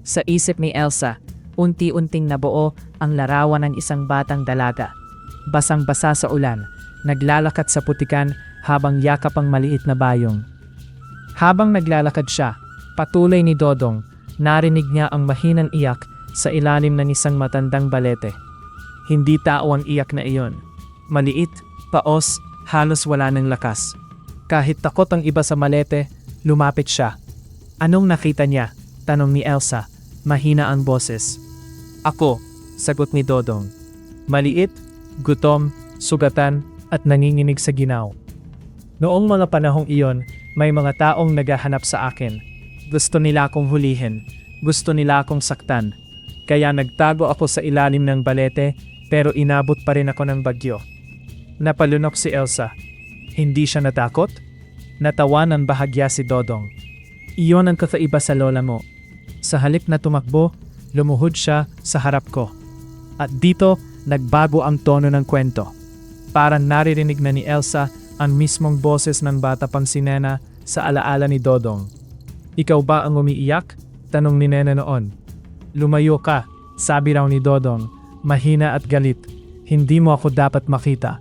Sa isip ni Elsa, unti-unting nabuo ang larawan ng isang batang dalaga. Basang-basa sa ulan, naglalakat sa putikan habang yakap ang maliit na bayong. Habang naglalakad siya, patuloy ni Dodong, narinig niya ang mahinang iyak sa ilalim ng isang matandang balete. Hindi tao ang iyak na iyon. Maliit, paos, halos wala ng lakas. Kahit takot ang iba sa malete, lumapit siya. Anong nakita niya? Tanong ni Elsa. Mahina ang boses. Ako, sagot ni Dodong. Maliit, gutom, sugatan, at nanginginig sa ginaw. Noong mga panahong iyon, may mga taong naghahanap sa akin. Gusto nila akong hulihin. Gusto nila akong saktan. Kaya nagtago ako sa ilalim ng balete, pero inabot pa rin ako ng bagyo. Napalunok si Elsa. Hindi siya natakot? Natawa ng bahagya si Dodong. Iyon ang kakaiba sa lola mo. Sa halip na tumakbo, lumuhod siya sa harap ko. At dito, nagbago ang tono ng kwento. Parang naririnig na ni Elsa ang mismong boses ng bata pang si Nena sa alaala ni Dodong. Ikaw ba ang umiiyak? Tanong ni Nena noon. Lumayo ka, sabi raw ni Dodong, mahina at galit. Hindi mo ako dapat makita.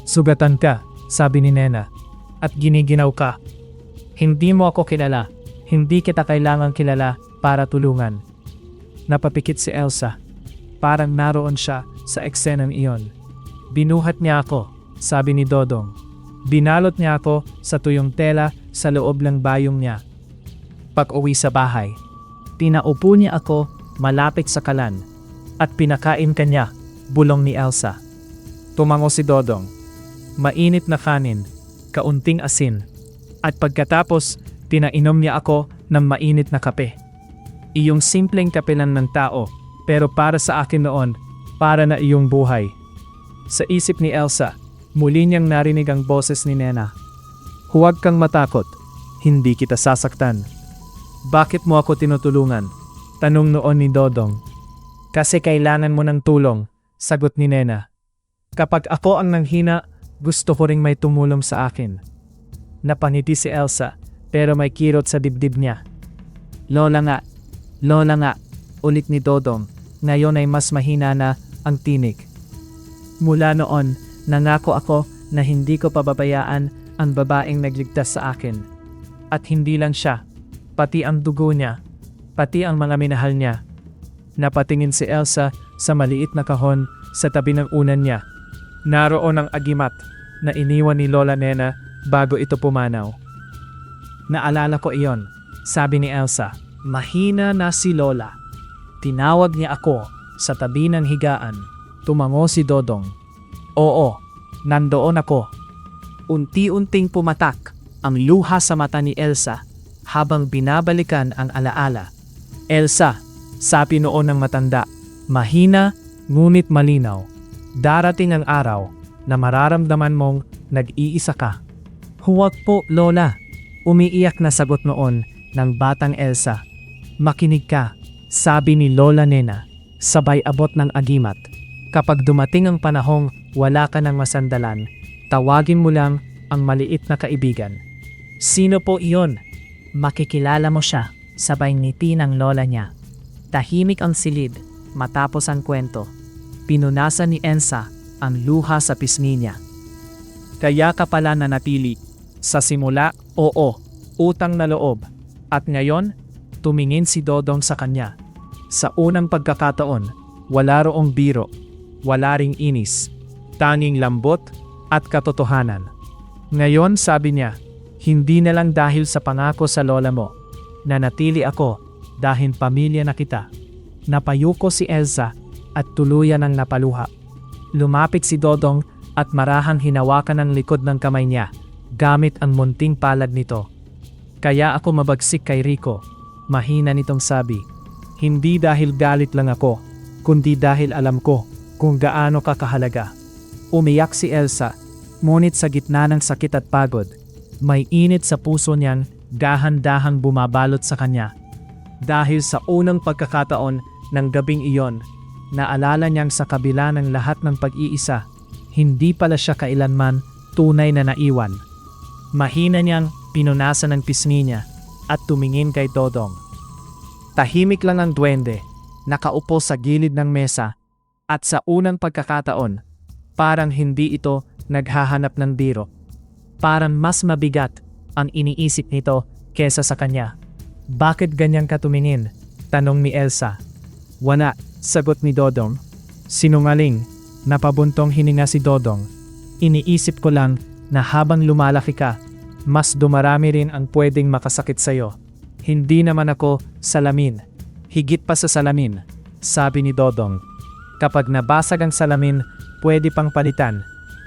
Sugatan ka, sabi ni Nena. At giniginaw ka. Hindi mo ako kilala. Hindi kita kailangang kilala para tulungan. Napapikit si Elsa. Parang naroon siya sa eksenang iyon. Binuhat niya ako, sabi ni Dodong. Binalot niya ako sa tuyong tela sa loob ng bayong niya. Pag-uwi sa bahay, pinaupo niya ako malapit sa kalan at pinakain kanya, bulong ni Elsa. Tumango si Dodong. Mainit na kanin, kaunting asin, at pagkatapos, pinainom niya ako ng mainit na kape. Iyong simpleng kape lang ng tao, pero para sa akin noon, para na iyong buhay. Sa isip ni Elsa, muli niyang narinig ang boses ni Nena. Huwag kang matakot, hindi kita sasaktan. Bakit mo ako tinutulungan? Tanong noon ni Dodong. Kasi kailangan mo ng tulong, sagot ni Nena. Kapag ako ang nanghina, gusto ko ring may tumulong sa akin. Napangiti si Elsa, pero may kirot sa dibdib niya. Lola nga, ulit ni Dodong. Ngayon ay mas mahina na ang tinig. Mula noon, nangako ako na hindi ko pababayaan ang babaeng nagligtas sa akin. At hindi lang siya, pati ang dugo niya, pati ang mga minahal niya. Napatingin si Elsa sa maliit na kahon sa tabi ng unan niya. Naroon ang agimat na iniwan ni Lola Nena bago ito pumanaw. Naalala ko iyon, sabi ni Elsa. Mahina na si Lola. Tinawag niya ako sa tabi ng higaan. Tumango si Dodong. Oo, nandoon ako. Unti-unting pumatak ang luha sa mata ni Elsa habang binabalikan ang alaala. Elsa, sabi noon ng matanda, mahina ngunit malinaw. Darating ang araw na mararamdaman mong nag-iisa ka. Huwag po, Lola. Umiiyak na sagot noon ng batang Elsa. Makinig ka, sabi ni Lola Nena, sabay abot ng agimat. Kapag dumating ang panahong wala ka ng masandalan, tawagin mo lang ang maliit na kaibigan. Sino po iyon? Makikilala mo siya, sabay ngiti ng lola niya. Tahimik ang silid matapos ang kwento. Pinunasan ni Elsa ang luha sa pisngi niya. Kaya ka pala nanatili. Sa simula, oo, utang na loob. At ngayon, tumingin si Dodong sa kanya. Sa unang pagkakataon, wala roong biro, wala ring inis, tanging lambot at katotohanan. Ngayon, sabi niya, hindi na lang dahil sa pangako sa lola mo. Nanatili ako dahil pamilya na kita. Napayuko si Elsa at tuluyan ang napaluha. Lumapit si Dodong at marahang hinawakan ang likod ng kamay niya gamit ang munting palad nito. Kaya ako mabagsik kay Rico, mahina nitong sabi. Hindi dahil galit lang ako, kundi dahil alam ko kung gaano ka kahalaga. Umiyak si Elsa, ngunit sa gitna ng sakit at pagod, may init sa puso niyang dahan-dahang bumabalot sa kanya. Dahil sa unang pagkakataon ng gabing iyon, naalala niyang sa kabila ng lahat ng pag-iisa, hindi pala siya kailanman tunay na naiwan. Mahina niyang pinunasan ang pisngi niya at tumingin kay Dodong. Tahimik lang ang duwende, nakaupo sa gilid ng mesa, at sa unang pagkakataon, parang hindi ito naghahanap ng biro. Parang mas mabigat ang iniisip nito kesa sa kanya. Bakit ganyan ka tumingin? Tanong ni Elsa. Wala, sagot ni Dodong. Sinungaling, napabuntong hininga si Dodong. Iniisip ko lang na habang lumalaki ka, mas dumarami rin ang pwedeng makasakit sa'yo. Hindi naman ako salamin. Higit pa sa salamin, sabi ni Dodong. Kapag nabasag ang salamin, pwede pang palitan.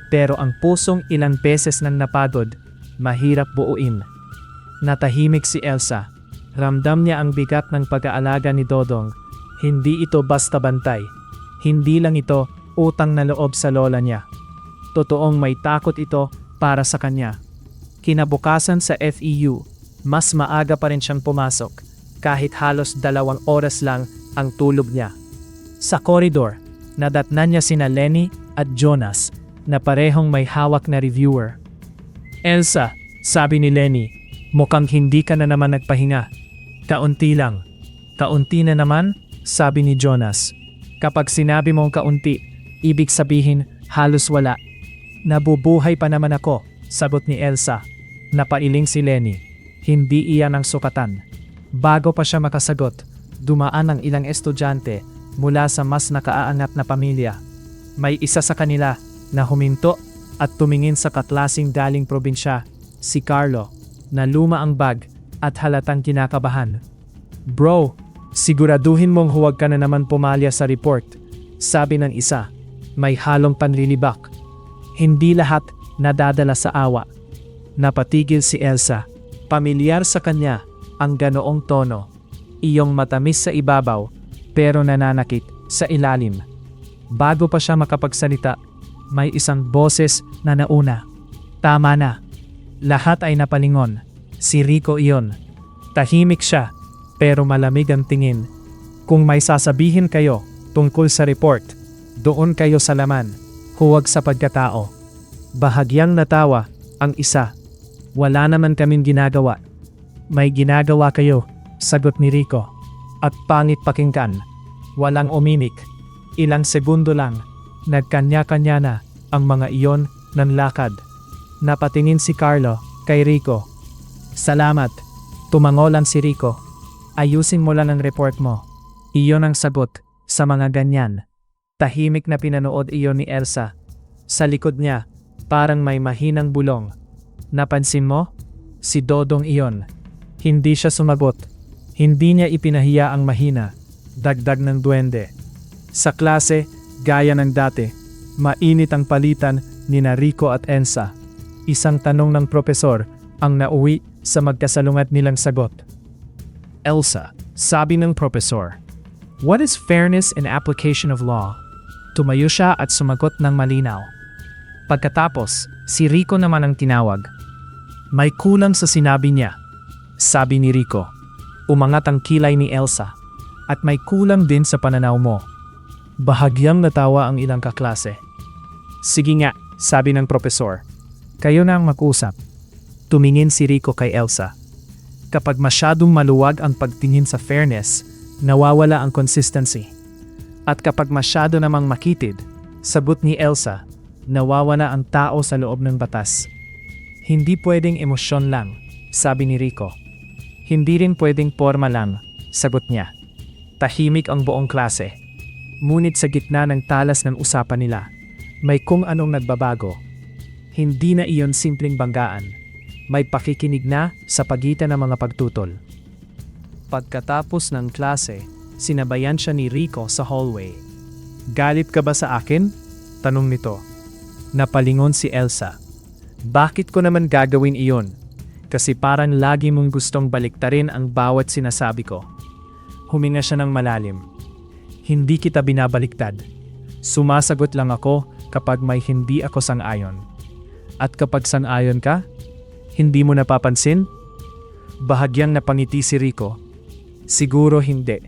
Pero ang pusong ilang beses nang napagod, mahirap buuin. Natahimik si Elsa. Ramdam niya ang bigat ng pag-aalaga ni Dodong. Hindi ito basta bantay. Hindi lang ito utang na loob sa lola niya. Totoong may takot ito para sa kanya. Kinabukasan sa FEU, mas maaga pa rin siyang pumasok, kahit halos 2 oras lang ang tulog niya. Sa koridor, nadatnan niya sina Lenny at Jonas na parehong may hawak na reviewer. Elsa, sabi ni Lenny, mukhang hindi ka na naman nagpahinga. Kaunti lang. Kaunti na naman, sabi ni Jonas. Kapag sinabi mong kaunti, ibig sabihin halos wala. Nabubuhay pa naman ako, Sagot ni Elsa. Napailing si Lenny. Hindi iyan ang sukatan. Bago pa siya makasagot, dumaan ang ilang estudyante mula sa mas nakaaangat na pamilya. May isa sa kanila na huminto at tumingin sa kaklasing galing probinsya, si Carlo, na luma ang bag at halatang kinakabahan. "Bro, siguraduhin mong huwag ka na naman pumalya sa report," sabi ng isa. May halong panlilibak. Hindi lahat nadadala sa awa. Napatigil si Elsa. Pamilyar sa kanya ang ganoong tono. Iyong matamis sa ibabaw pero nananakit sa ilalim. Bago pa siya makapagsalita, may isang boses na nauna. "Tama na." Lahat ay napalingon. Si Rico iyon. Tahimik siya pero malamig ang tingin. "Kung may sasabihin kayo tungkol sa report, doon kayo sa laman, huwag sa pagkatao." Bahagyang natawa ang isa. "Wala naman kaming ginagawa." "May ginagawa kayo," sagot ni Rico. At pangit pakinggan. Walang umimik. Ilang segundo lang, nagkanya-kanya na ang mga iyon ng lakad. Napatingin si Carlo kay Rico. "Salamat." Tumangolan si Rico. "Ayusin mo lang ang report mo." Iyon ang sagot sa mga ganyan. Tahimik na pinanood iyon ni Elsa. Sa likod niya, parang may mahinang bulong. "Napansin mo? Si Dodong iyon." Hindi siya sumagot. Hindi niya ipinahiya ang mahina. Dagdag ng duwende. Sa klase, gaya ng dati, mainit ang palitan ni Rico at Ensa. Isang tanong ng propesor ang nauwi sa magkasalungat nilang sagot. "Elsa," sabi ng propesor, "what is fairness in application of law?" Tumayo siya at sumagot ng malinaw. Pagkatapos, si Rico naman ang tinawag. "May kulang sa sinabi niya," sabi ni Rico. Umangat ang kilay ni Elsa. "At may kulang din sa pananaw mo." Bahagyang natawa ang ilang kaklase. "Sige nga," sabi ng propesor. "Kayo na ang mag-usap." Tumingin si Rico kay Elsa. Kapag masyadong maluwag ang pagtingin sa fairness, nawawala ang consistency. At kapag masyado namang makitid, sagot ni Elsa, nawawala ang tao sa loob ng batas. "Hindi pwedeng emosyon lang," sabi ni Rico. "Hindi rin pwedeng porma lang," sagot niya. Tahimik ang buong klase. Ngunit sa gitna ng talas ng usapan nila, may kung anong nagbabago. Hindi na iyon simpleng banggaan. May pakikinig na sa pagitan ng mga pagtutol. Pagkatapos ng klase, sinabayan siya ni Rico sa hallway. "Galit ka ba sa akin?" tanong nito. Napalingon si Elsa. "Bakit ko naman gagawin iyon? Kasi parang lagi mong gustong baliktarin ang bawat sinasabi ko." Huminga siya ng malalim. "Hindi kita binabaliktad. Sumasagot lang ako kapag may hindi ako sang-ayon. At kapag sang-ayon ka, hindi mo napapansin?" Bahagyang napangiti si Rico. "Siguro hindi."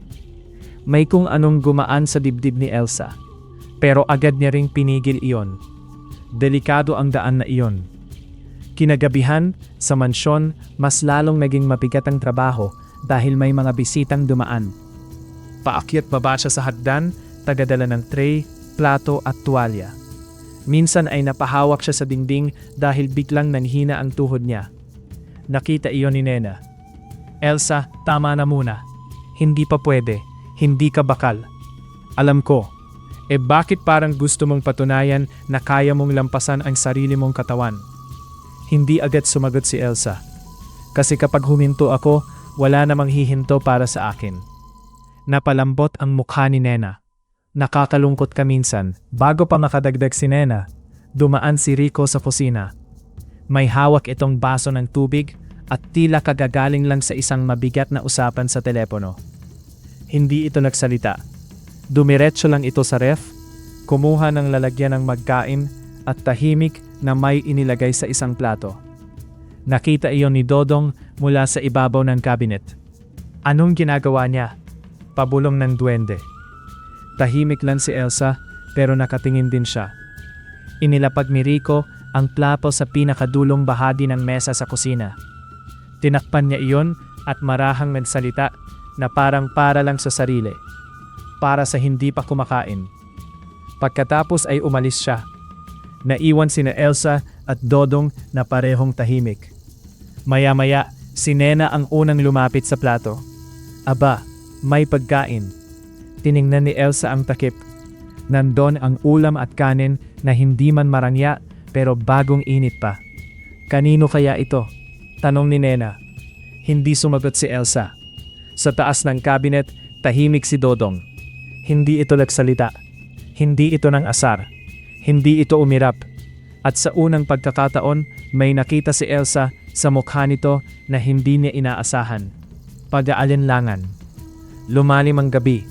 May kung anong gumaan sa dibdib ni Elsa. Pero agad niya ring pinigil iyon. Delikado ang daan na iyon. Kinagabihan, sa mansyon, mas lalong naging mabigat ang trabaho dahil may mga bisitang dumaan. Paakyat baba siya sa hagdan, tagadala ng tray, plato at tuwalya. Minsan ay napahawak siya sa dingding dahil biglang nanhina ang tuhod niya. Nakita iyon ni Nena. "Elsa, tama na muna. Hindi pa pwede. Hindi ka bakal." "Alam ko. Bakit parang gusto mong patunayan na kaya mong lampasan ang sarili mong katawan?" Hindi agad sumagot si Elsa. "Kasi kapag huminto ako, wala namang hihinto para sa akin." Napalambot ang mukha ni Nena. Nakakalungkot ka minsan. Bago pa makadagdag si Nena, dumaan si Rico sa kusina. May hawak itong baso ng tubig at tila kagagaling lang sa isang mabigat na usapan sa telepono. Hindi ito nagsalita. Dumiretso lang ito sa ref, kumuha ng lalagyan ng magkain at tahimik na may inilagay sa isang plato. Nakita iyon ni Dodong mula sa ibabaw ng cabinet. Anong ginagawa niya? Pabulong ng duwende. Tahimik lang si Elsa pero nakatingin din siya. Inilapag ni Rico ang plato sa pinakadulong bahagi ng mesa sa kusina. Tinakpan niya iyon at marahang nagsalita na parang para lang sa sarili. Para sa hindi pa kumakain. Pagkatapos ay umalis siya. Naiwan sina Elsa at Dodong na parehong tahimik. Maya-maya, si Nena ang unang lumapit sa plato. Aba, may pagkain. Tiningnan ni Elsa ang takip. Nandon ang ulam at kanin na hindi man marangya pero bagong init pa. Kanino kaya ito? Tanong ni Nena. Hindi sumagot si Elsa. Sa taas ng kabinet, tahimik si Dodong. Hindi ito nagsalita. Hindi ito ng asar. Hindi ito umirap. At sa unang pagkakataon, may nakita si Elsa sa mukha nito na hindi niya inaasahan. Pag-aalinlangan. Lumalim ang gabi.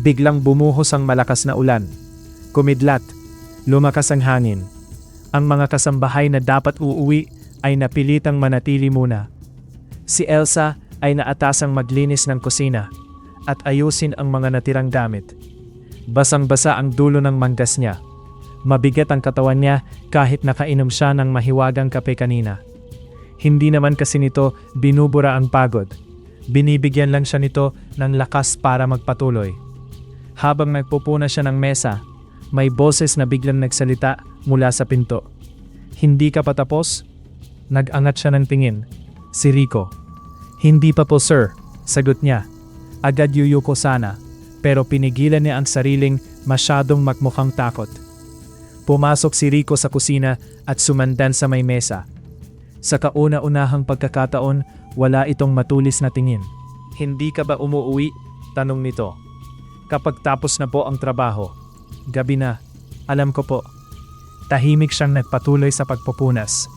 Biglang bumuhos ang malakas na ulan. Kumidlat. Lumakas ang hangin. Ang mga kasambahay na dapat uuwi ay napilitang manatili muna. Si Elsa ay naatasang maglinis ng kusina at ayusin ang mga natirang damit. Basang-basa ang dulo ng manggas niya. Mabigat ang katawan niya kahit nakainom siya ng mahiwagang kape kanina. Hindi naman kasi nito binubura ang pagod. Binibigyan lang siya nito ng lakas para magpatuloy. Habang nagpupuna siya ng mesa, may boses na biglang nagsalita mula sa pinto. Hindi ka pa tapos? Nag-angat siya ng tingin. Si Rico. Hindi pa po sir, sagot niya. Agad yuyuko sana, pero pinigilan niya ang sariling masyadong magmukhang takot. Pumasok si Rico sa kusina at sumandan sa may mesa. Sa kauna-unahang pagkakataon, wala itong matulis na tingin. Hindi ka ba umuuwi? Tanong nito. Kapag tapos na po ang trabaho. Gabi na. Alam ko po. Tahimik siyang nagpatuloy sa pagpupunas.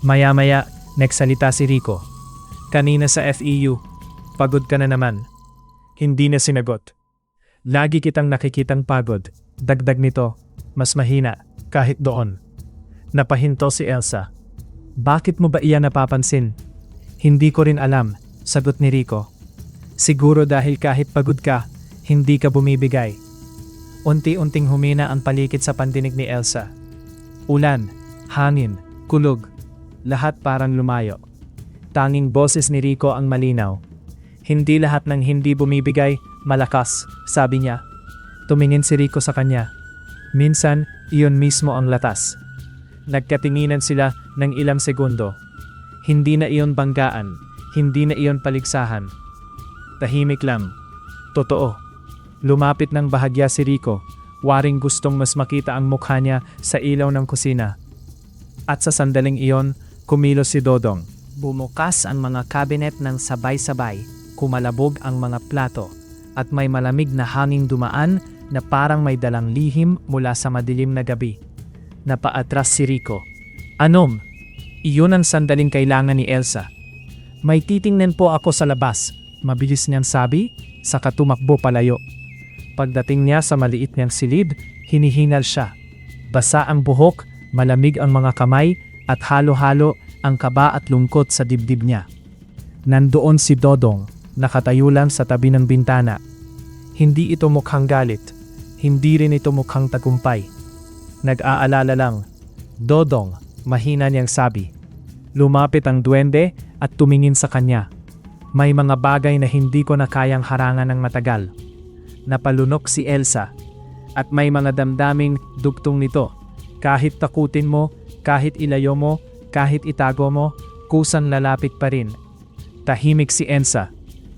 Maya-maya, nagsalita si Rico. Kanina sa FEU, pagod ka na naman. Hindi na sinagot. Lagi kitang nakikitang pagod. Dagdag nito, mas mahina, kahit doon. Napahinto si Elsa. Bakit mo ba iyan napapansin? Hindi ko rin alam, sagot ni Rico. Siguro dahil kahit pagod ka, hindi ka bumibigay. Unti-unting humina ang palikid sa pandinig ni Elsa. Ulan, hangin, kulog, lahat parang lumayo. Tanging boses ni Rico ang malinaw. Hindi lahat ng hindi bumibigay, malakas, sabi niya. Tumingin si Rico sa kanya. Minsan, iyon mismo ang latas. Nagkatinginan sila ng ilang segundo. Hindi na iyon banggaan, hindi na iyon paligsahan. Tahimik lang. Totoo. Lumapit ng bahagya si Rico, waring gustong mas makita ang mukha niya sa ilaw ng kusina. At sa sandaling iyon, kumilos si Dodong. Bumukas ang mga kabinet ng sabay-sabay, kumalabog ang mga plato, at may malamig na hanging dumaan na parang may dalang lihim mula sa madilim na gabi. Napaatras si Rico. Anom? Iyon ang sandaling kailangan ni Elsa. May titingnan po ako sa labas, mabilis niyang sabi, saka tumakbo palayo. Pagdating niya sa maliit niyang silid, hinihingal siya. Basa ang buhok, malamig ang mga kamay, at halo-halo ang kaba at lungkot sa dibdib niya. Nandoon si Dodong, nakatayo lang sa tabi ng bintana. Hindi ito mukhang galit, hindi rin ito mukhang tagumpay. Nag-aalala lang. Dodong, mahina niyang sabi. Lumapit ang duwende at tumingin sa kanya. May mga bagay na hindi ko na kayang harangan ng matagal. Napalunok si Elsa, at may mga damdaming dugtong nito. Kahit takutin mo, kahit ilayo mo, kahit itago mo, kusang lalapit pa rin. Tahimik si Elsa.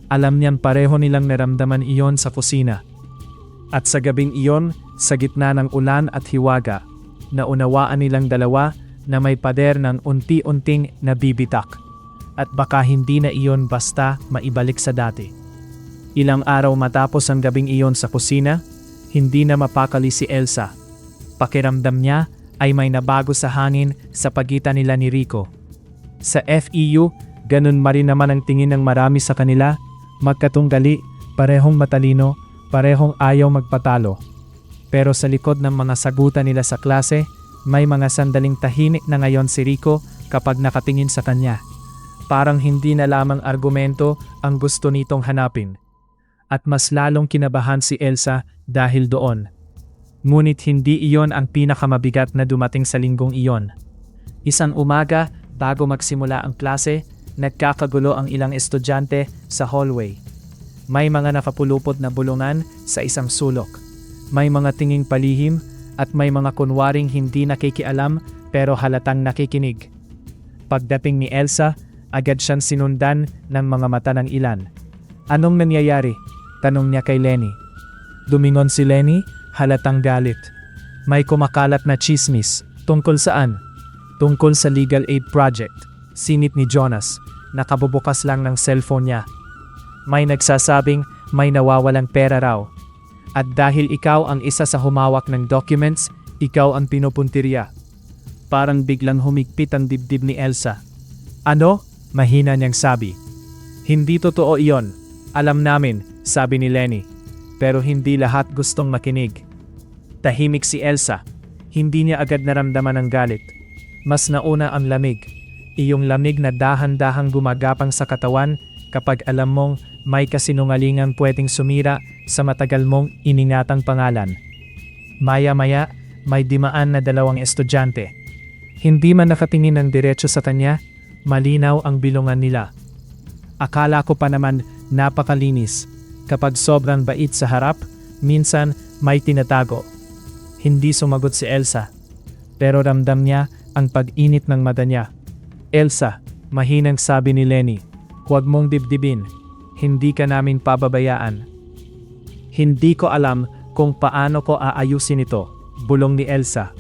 Alam niyang pareho nilang naramdaman iyon sa kusina. At sa gabing iyon, sa gitna ng ulan at hiwaga, naunawaan nilang dalawa na may pader ng unti-unting nabibitak. At baka hindi na iyon basta maibalik sa dati. Ilang araw matapos ang gabing iyon sa kusina, hindi na mapakali si Elsa. Pakiramdam niya ay may nabago sa hangin sa pagitan nila ni Rico. Sa FEU, ganun ma rin naman ang tingin ng marami sa kanila, magkatunggali, parehong matalino, parehong ayaw magpatalo. Pero sa likod ng mga sagutan nila sa klase, may mga sandaling tahimik na ngayon si Rico kapag nakatingin sa kanya. Parang hindi na lamang argumento ang gusto nitong hanapin. At mas lalong kinabahan si Elsa dahil doon. Ngunit hindi iyon ang pinakamabigat na dumating sa linggong iyon. Isang umaga, bago magsimula ang klase, nagkakagulo ang ilang estudyante sa hallway. May mga nakapulupot na bulungan sa isang sulok. May mga tinging palihim at may mga kunwaring hindi nakikialam pero halatang nakikinig. Pagdating ni Elsa, agad siyang sinundan ng mga mata ng ilan. Anong nangyayari? Tanong niya kay Lenny. Dumingon si Lenny, halatang galit. May kumakalat na chismis. Tungkol saan? Tungkol sa legal aid project. Sinit ni Jonas. Nakabubukas lang ng cellphone niya. May nagsasabing may nawawalang pera raw. At dahil ikaw ang isa sa humawak ng documents, ikaw ang pinupuntirya. Parang biglang humigpit ang dibdib ni Elsa. Ano? Mahina niyang sabi. Hindi totoo iyon. Alam namin, sabi ni Lenny. Pero hindi lahat gustong makinig. Tahimik si Elsa. Hindi niya agad naramdaman ang galit. Mas nauna ang lamig. Iyong lamig na dahan-dahang gumagapang sa katawan kapag alam mong may kasinungalingan pwedeng sumira sa matagal mong iningatang pangalan. Maya-maya, may dimaan na 2 estudyante. Hindi man nakatingin ng diretso sa kanya, malinaw ang bilungan nila. Akala ko pa naman napakalinis. Kapag sobrang bait sa harap, minsan may tinatago. Hindi sumagot si Elsa. Pero ramdam niya ang pag-init ng mata niya. Elsa, mahinang sabi ni Lenny, huwag mong dibdibin. Hindi ka namin pababayaan. Hindi ko alam kung paano ko aayusin ito, bulong ni Elsa.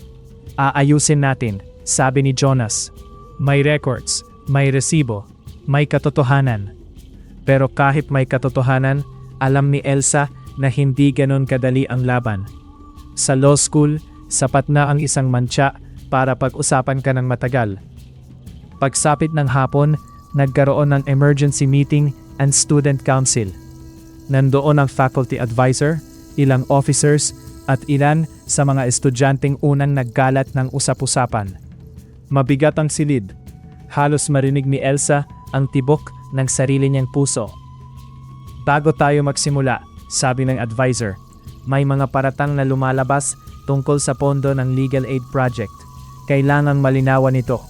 Aayusin natin, sabi ni Jonas. May records, may resibo, may katotohanan. Pero kahit may katotohanan, alam ni Elsa na hindi ganon kadali ang laban. Sa law school, sapat na ang isang mantsa para pag-usapan ka ng matagal. Pagsapit ng hapon, nagkaroon ng emergency meeting and student council. Nandoon ang faculty advisor, ilang officers, at ilan sa mga estudyanteng unang naggalat ng usap-usapan. Mabigat ang silid. Halos marinig ni Elsa ang tibok ng sarili niyang puso. Bago tayo magsimula, sabi ng advisor, may mga paratang na lumalabas tungkol sa pondo ng legal aid project. Kailangang malinawan ito.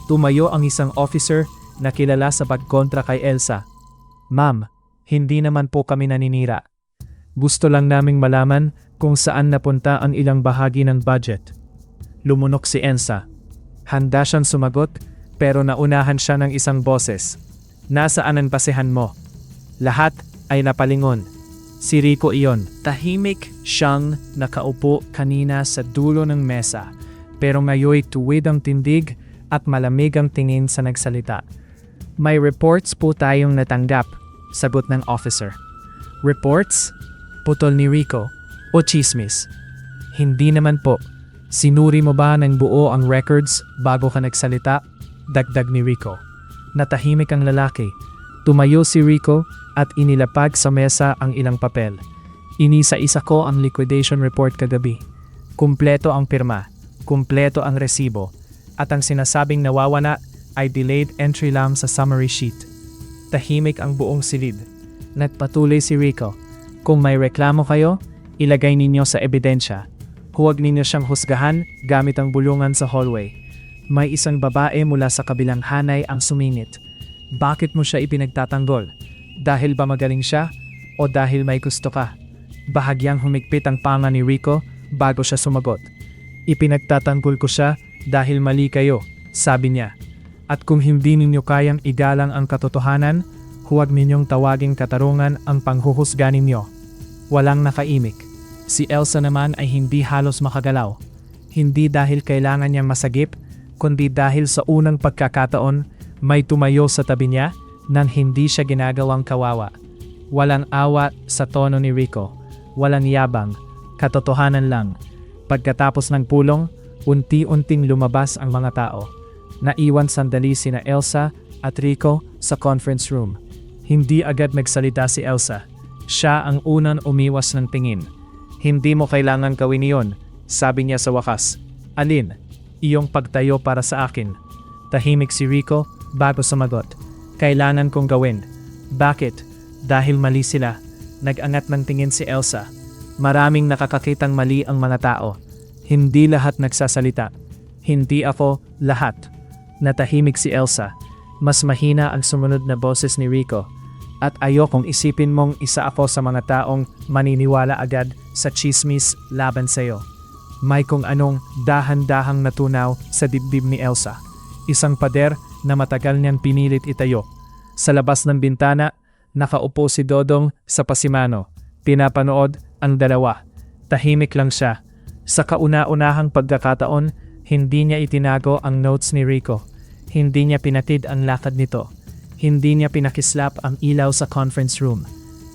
Tumayo ang isang officer na kilala sa pagkontra kay Elsa. Ma'am, hindi naman po kami naninira. Gusto lang naming malaman kung saan napunta ang ilang bahagi ng budget. Lumunok si Elsa. Handa siyang sumagot pero naunahan siya ng isang boses. Nasaan ang basehan mo? Lahat ay napalingon. Si Rico iyon. Tahimik siyang nakaupo kanina sa dulo ng mesa, pero ngayoy tuwid ang tindig at malamig ang tingin sa nagsalita. May reports po tayong natanggap, sagot ng officer. Reports? Putol ni Rico. O chismis? Hindi naman po. Sinuri mo ba ng buo ang records bago ka nagsalita? Dagdag ni Rico. Natahimik ang lalaki. Tumayo si Rico at inilapag sa mesa ang ilang papel. Inisa-isa ko ang liquidation report kagabi. Kumpleto ang pirma, kumpleto ang resibo, at ang sinasabing nawawala ay delayed entry lang sa summary sheet. Tahimik ang buong silid. Nagpatuloy si Rico. Kung may reklamo kayo, ilagay ninyo sa ebidensya. Huwag ninyo siyang husgahan gamit ang bulungan sa hallway. May isang babae mula sa kabilang hanay ang sumingit. Bakit mo siya ipinagtatanggol? Dahil ba magaling siya? O dahil may gusto ka? Bahagyang humigpit ang panga ni Rico bago siya sumagot. Ipinagtatanggol ko siya dahil mali kayo, sabi niya. At kung hindi ninyo kayang igalang ang katotohanan, huwag ninyong tawaging katarungan ang panghuhusga ninyo. Walang nakaimik. Si Elsa naman ay hindi halos makagalaw. Hindi dahil kailangan niyang masagip, kundi dahil sa unang pagkakataon, may tumayo sa tabi niya nang hindi siya ginagawang kawawa. Walang awa sa tono ni Rico. Walang yabang. Katotohanan lang. Pagkatapos ng pulong, unti-unting lumabas ang mga tao. Naiwan sandali sina Elsa at Rico sa conference room. Hindi agad nagsalita si Elsa. Siya ang unang umiwas ng tingin. Hindi mo kailangan gawin iyon, sabi niya sa wakas. Alin? Iyong pagtayo para sa akin. Tahimik si Rico bago sumagot. Kailangan kong gawin. Bakit? Dahil mali sila. Nag-angat ng tingin si Elsa. Maraming nakakakitang mali ang mga tao. Hindi lahat nagsasalita. Hindi ako lahat. Natahimik si Elsa. Mas mahina ang sumunod na boses ni Rico. At ayokong isipin mong isa ako sa mga taong maniniwala agad sa chismis laban sa'yo. may kung anong dahan-dahang natunaw sa dibdib ni Elsa. Isang pader na matagal niyang pinilit itayo. Sa labas ng bintana, nakaupo si Dodong sa pasimano. Pinapanood ang dalawa. Tahimik lang siya. Sa kauna-unahang pagkakataon, hindi niya itinago ang notes ni Rico. Hindi niya pinatid ang lakad nito. Hindi niya pinakislap ang ilaw sa conference room.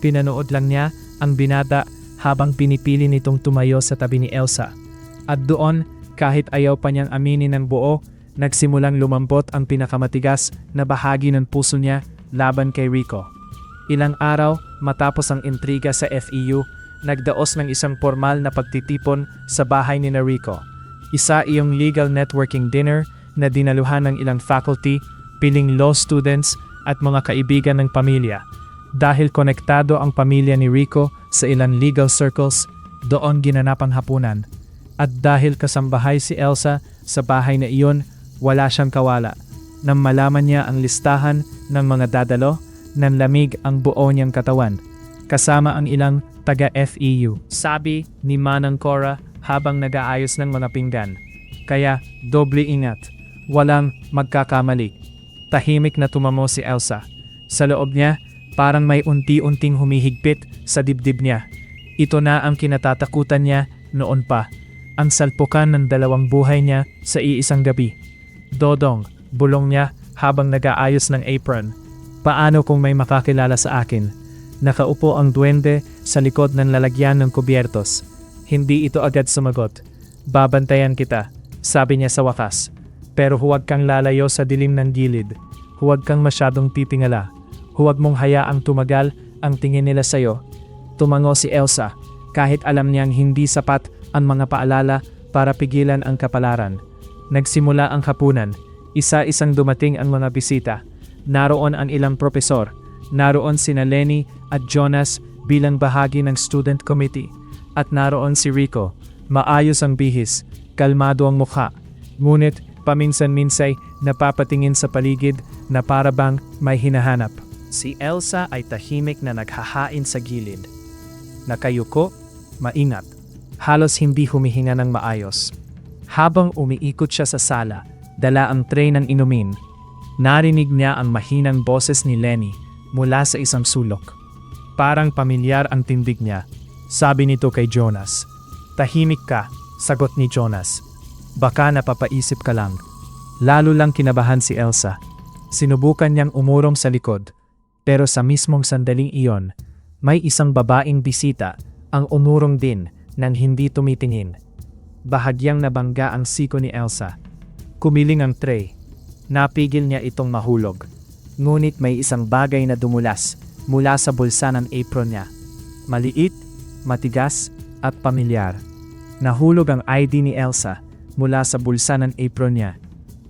Pinanood lang niya ang binata habang pinipili nitong tumayo sa tabi ni Elsa. At doon, kahit ayaw pa niyang aminin ng buo, nagsimulang lumambot ang pinakamatigas na bahagi ng puso niya laban kay Rico. Ilang araw matapos ang intriga sa FEU, nagdaos ng isang formal na pagtitipon sa bahay ni Rico. Isa iyong legal networking dinner na dinaluhan ng ilang faculty, piling law students at mga kaibigan ng pamilya. Dahil konektado ang pamilya ni Rico sa ilang legal circles, doon ginanap ang hapunan. At dahil kasambahay si Elsa sa bahay na iyon, wala siyang kawala. Nang malaman niya ang listahan ng mga dadalo, nanlamig ang buo niyang katawan, kasama ang ilang taga-FEU. Sabi ni Manang Cora habang nag-aayos ng mga pinggan. Kaya, doble ingat. Walang magkakamali. Tahimik na tumamo si Elsa. Sa loob niya, parang may unti-unting humihigpit sa dibdib niya. Ito na ang kinatatakutan niya noon pa. Ang salpukan ng dalawang buhay niya sa iisang gabi. Dodong, bulong niya habang nag-aayos ng apron. Paano kung may makakilala sa akin? Nakaupo ang duwende sa likod ng lalagyan ng kubyertos. Hindi ito agad sumagot. Babantayan kita, sabi niya sa wakas. Pero huwag kang lalayo sa dilim ng gilid. Huwag kang masyadong titingala. Huwag mong hayaang tumagal ang tingin nila sa'yo. Tumango si Elsa, kahit alam niyang hindi sapat ang mga paalala para pigilan ang kapalaran. Nagsimula ang hapunan. Isa-isang dumating ang mga bisita. Naroon ang ilang propesor. Naroon sina Lenny at Jonas bilang bahagi ng student committee. At naroon si Rico. Maayos ang bihis, kalmado ang mukha. Ngunit paminsan-minsay napapatingin sa paligid na para bang may hinahanap. Si Elsa ay tahimik na naghahain sa gilid. Nakayuko, maingat. Halos hindi humihinga ng maayos. Habang umiikot siya sa sala, dala ang tray ng inumin, narinig niya ang mahinang boses ni Lenny mula sa isang sulok. Parang pamilyar ang tindig niya. Sabi nito kay Jonas. Tahimik ka, sagot ni Jonas. Baka napapaisip ka lang. Lalo lang kinabahan si Elsa. Sinubukan niyang umurong sa likod. Pero sa mismong sandaling iyon, may isang babaeng bisita ang umurong din nang hindi tumitingin. Bahagyang nabangga ang siko ni Elsa. Kumiling ang tray. Napigil niya itong mahulog. Ngunit may isang bagay na dumulas mula sa bulsa ng apron niya. Maliit, matigas, at pamilyar. Nahulog ang ID ni Elsa mula sa bulsa ng apron niya.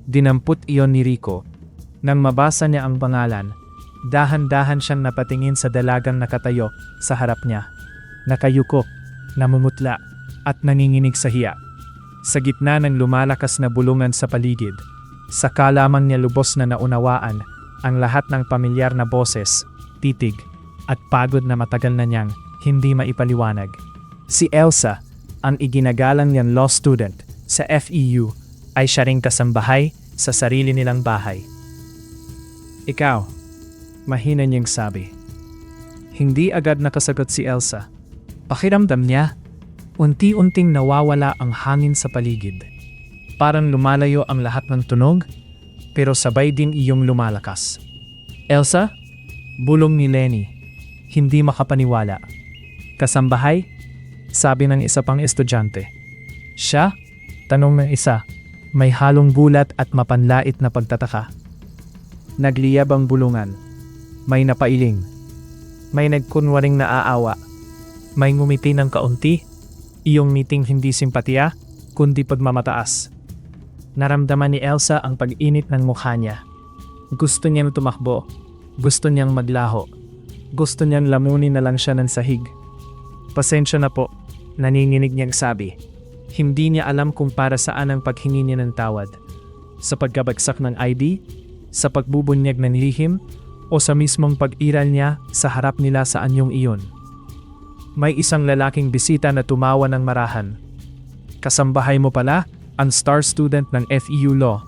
Dinampot iyon ni Rico. Nang mabasa niya ang pangalan, dahan-dahan siyang napatingin sa dalagang nakatayo sa harap niya. Nakayuko, namumutla, at nanginginig sa hiya. Sa gitna ng lumalakas na bulungan sa paligid, saka lamang niya lubos na naunawaan ang lahat ng pamilyar na boses, titig, at pagod na matagal na niyang hindi maipaliwanag. Si Elsa, ang iginagalang niyang law student sa FEU, ay siya ring kasambahay sa sarili nilang bahay. Ikaw, mahina niyang sabi. Hindi agad nakasagot si Elsa. Pakiramdam niya, unti-unting nawawala ang hangin sa paligid. Parang lumalayo ang lahat ng tunog, pero sabay din iyong lumalakas. Elsa? Bulong ni Lenny. Hindi makapaniwala. Kasambahay? Sabi ng isa pang estudyante. Siya? Tanong ng isa. May halong gulat at mapanlait na pagtataka. Nagliyab ang bulungan. May napailing. May nagkunwaring naaawa. May ngumiti ng kaunti. Iyong ngiting hindi simpatiya, kundi pagmamataas. Naramdaman ni Elsa ang pag-init ng mukha niya. Gusto niyang tumakbo. Gusto niyang maglaho. Gusto niyang lamunin na lang siya ng sahig. Pasensya na po, nanginginig niyang sabi. Hindi niya alam kung para saan ang paghingi niya ng tawad. Sa pagkabagsak ng ID, sa pagbubunyag ng lihim, o sa mismong pag-iral niya sa harap nila sa anyong iyon. May isang lalaking bisita na tumawa ng marahan. Kasambahay mo pala, ang star student ng FEU Law.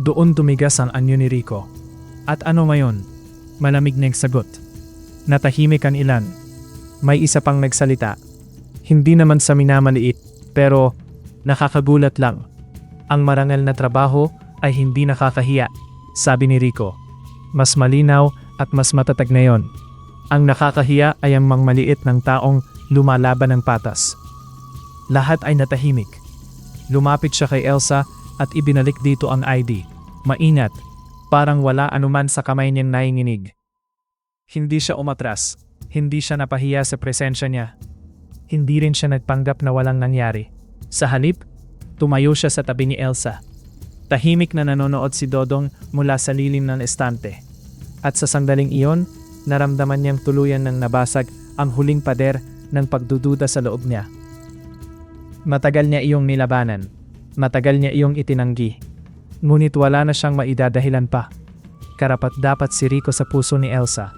Doon tumigas ang anyo ni Rico. At ano ngayon? Malamig na sagot. Natahimik ang ilan. May isa pang nagsalita. Hindi naman sa minamaliit, pero nakakagulat lang. Ang marangal na trabaho ay hindi nakakahiya, sabi ni Rico. Mas malinaw at mas matatag na yon. Ang nakakahiya ay ang maliit ng taong lumalaban ng patas. Lahat ay natahimik. Lumapit siya kay Elsa at ibinalik dito ang ID. Maingat, parang wala anuman sa kamay niyang nainginig. Hindi siya umatras, hindi siya napahiya sa presensya niya. Hindi rin siya nagpanggap na walang nangyari. Sa halip, tumayo siya sa tabi ni Elsa. Tahimik na nanonood si Dodong mula sa lilim ng estante. At sa sandaling iyon, naramdaman niyang tuluyan ng nabasag ang huling pader ng pagdududa sa loob niya. Matagal niya iyong nilabanan. Matagal niya iyong itinanggi. Ngunit wala na siyang maidadahilan pa. Karapat-dapat si Rico sa puso ni Elsa.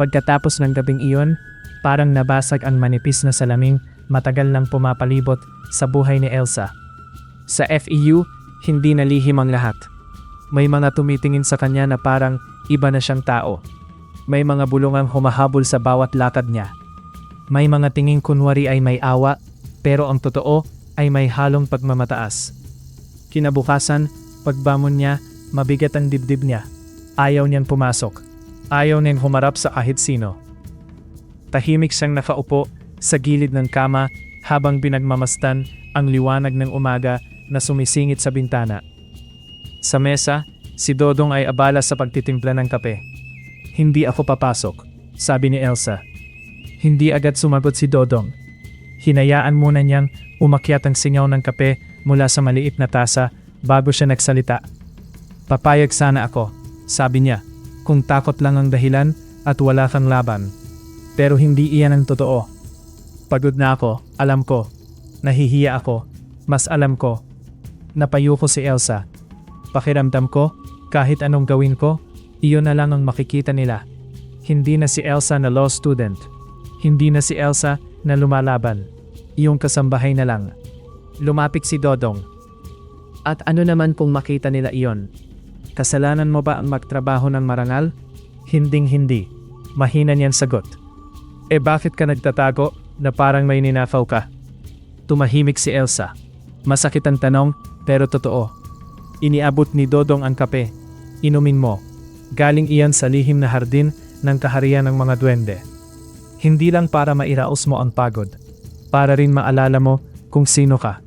Pagkatapos ng gabing iyon, parang nabasag ang manipis na salaming matagal nang pumapalibot sa buhay ni Elsa. Sa FEU, hindi nalihim ang lahat. May mga tumitingin sa kanya na parang iba na siyang tao. May mga bulungang humahabol sa bawat lakad niya. May mga tinging kunwari ay may awa, pero ang totoo ay may halong pagmamataas. Kinabukasan, pagbamon niya, mabigat ang dibdib niya. Ayaw niyang pumasok. Ayaw niyang humarap sa kahit sino. Tahimik siyang nakaupo sa gilid ng kama habang binagmamasdan ang liwanag ng umaga na sumisingit sa bintana. Sa mesa, si Dodong ay abala sa pagtitimpla ng kape. Hindi ako papasok, sabi ni Elsa. Hindi agad sumagot si Dodong. Hinayaan muna niyang umakyat ang singaw ng kape mula sa maliit na tasa bago siya nagsalita. Papayag sana ako, sabi niya, kung takot lang ang dahilan at wala kang laban. Pero hindi iyan ang totoo. Pagod na ako, alam ko. Nahihiya ako, mas alam ko. Napayo ko si Elsa. Pakiramdam ko, kahit anong gawin ko, iyon na lang ang makikita nila. Hindi na si Elsa na law student. Hindi na si Elsa na lumalaban. Iyong kasambahay na lang. Lumapit si Dodong. At ano naman kung makita nila iyon? Kasalanan mo ba ang magtrabaho ng marangal? Hinding-hindi. Mahina niyang sagot. Eh bakit ka nagtatago na parang may ninakaw ka? Tumahimik si Elsa. Masakit ang tanong, pero totoo. Iniabot ni Dodong ang kape. Inumin mo. Galing iyan sa lihim na hardin ng kaharian ng mga duwende. Hindi lang para mairaos mo ang pagod. Para rin maalala mo kung sino ka.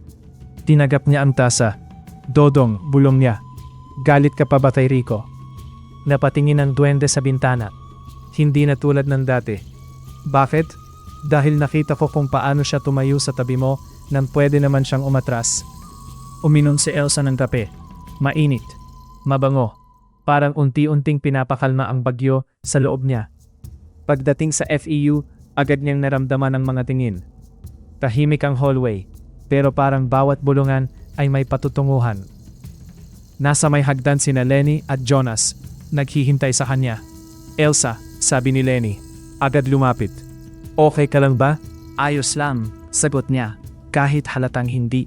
Tinagap niya ang tasa. Dodong, bulong niya. Galit ka pa ba kay Rico? Napatingin ang duwende sa bintana. Hindi na tulad ng dati. Bakit? Dahil nakita ko kung paano siya tumayo sa tabi mo nang pwede naman siyang umatras. Uminom si Elsa ng kape. Mainit. Mabango. Parang unti-unting pinapakalma ang bagyo sa loob niya. Pagdating sa FEU, agad niyang naramdaman ang mga tingin. Tahimik ang hallway, pero parang bawat bulungan ay may patutunguhan. Nasa may hagdan sina Lenny at Jonas, naghihintay sa kanya. Elsa, sabi ni Lenny, agad lumapit. Okay ka lang ba? Ayos lang, sagot niya, kahit halatang hindi.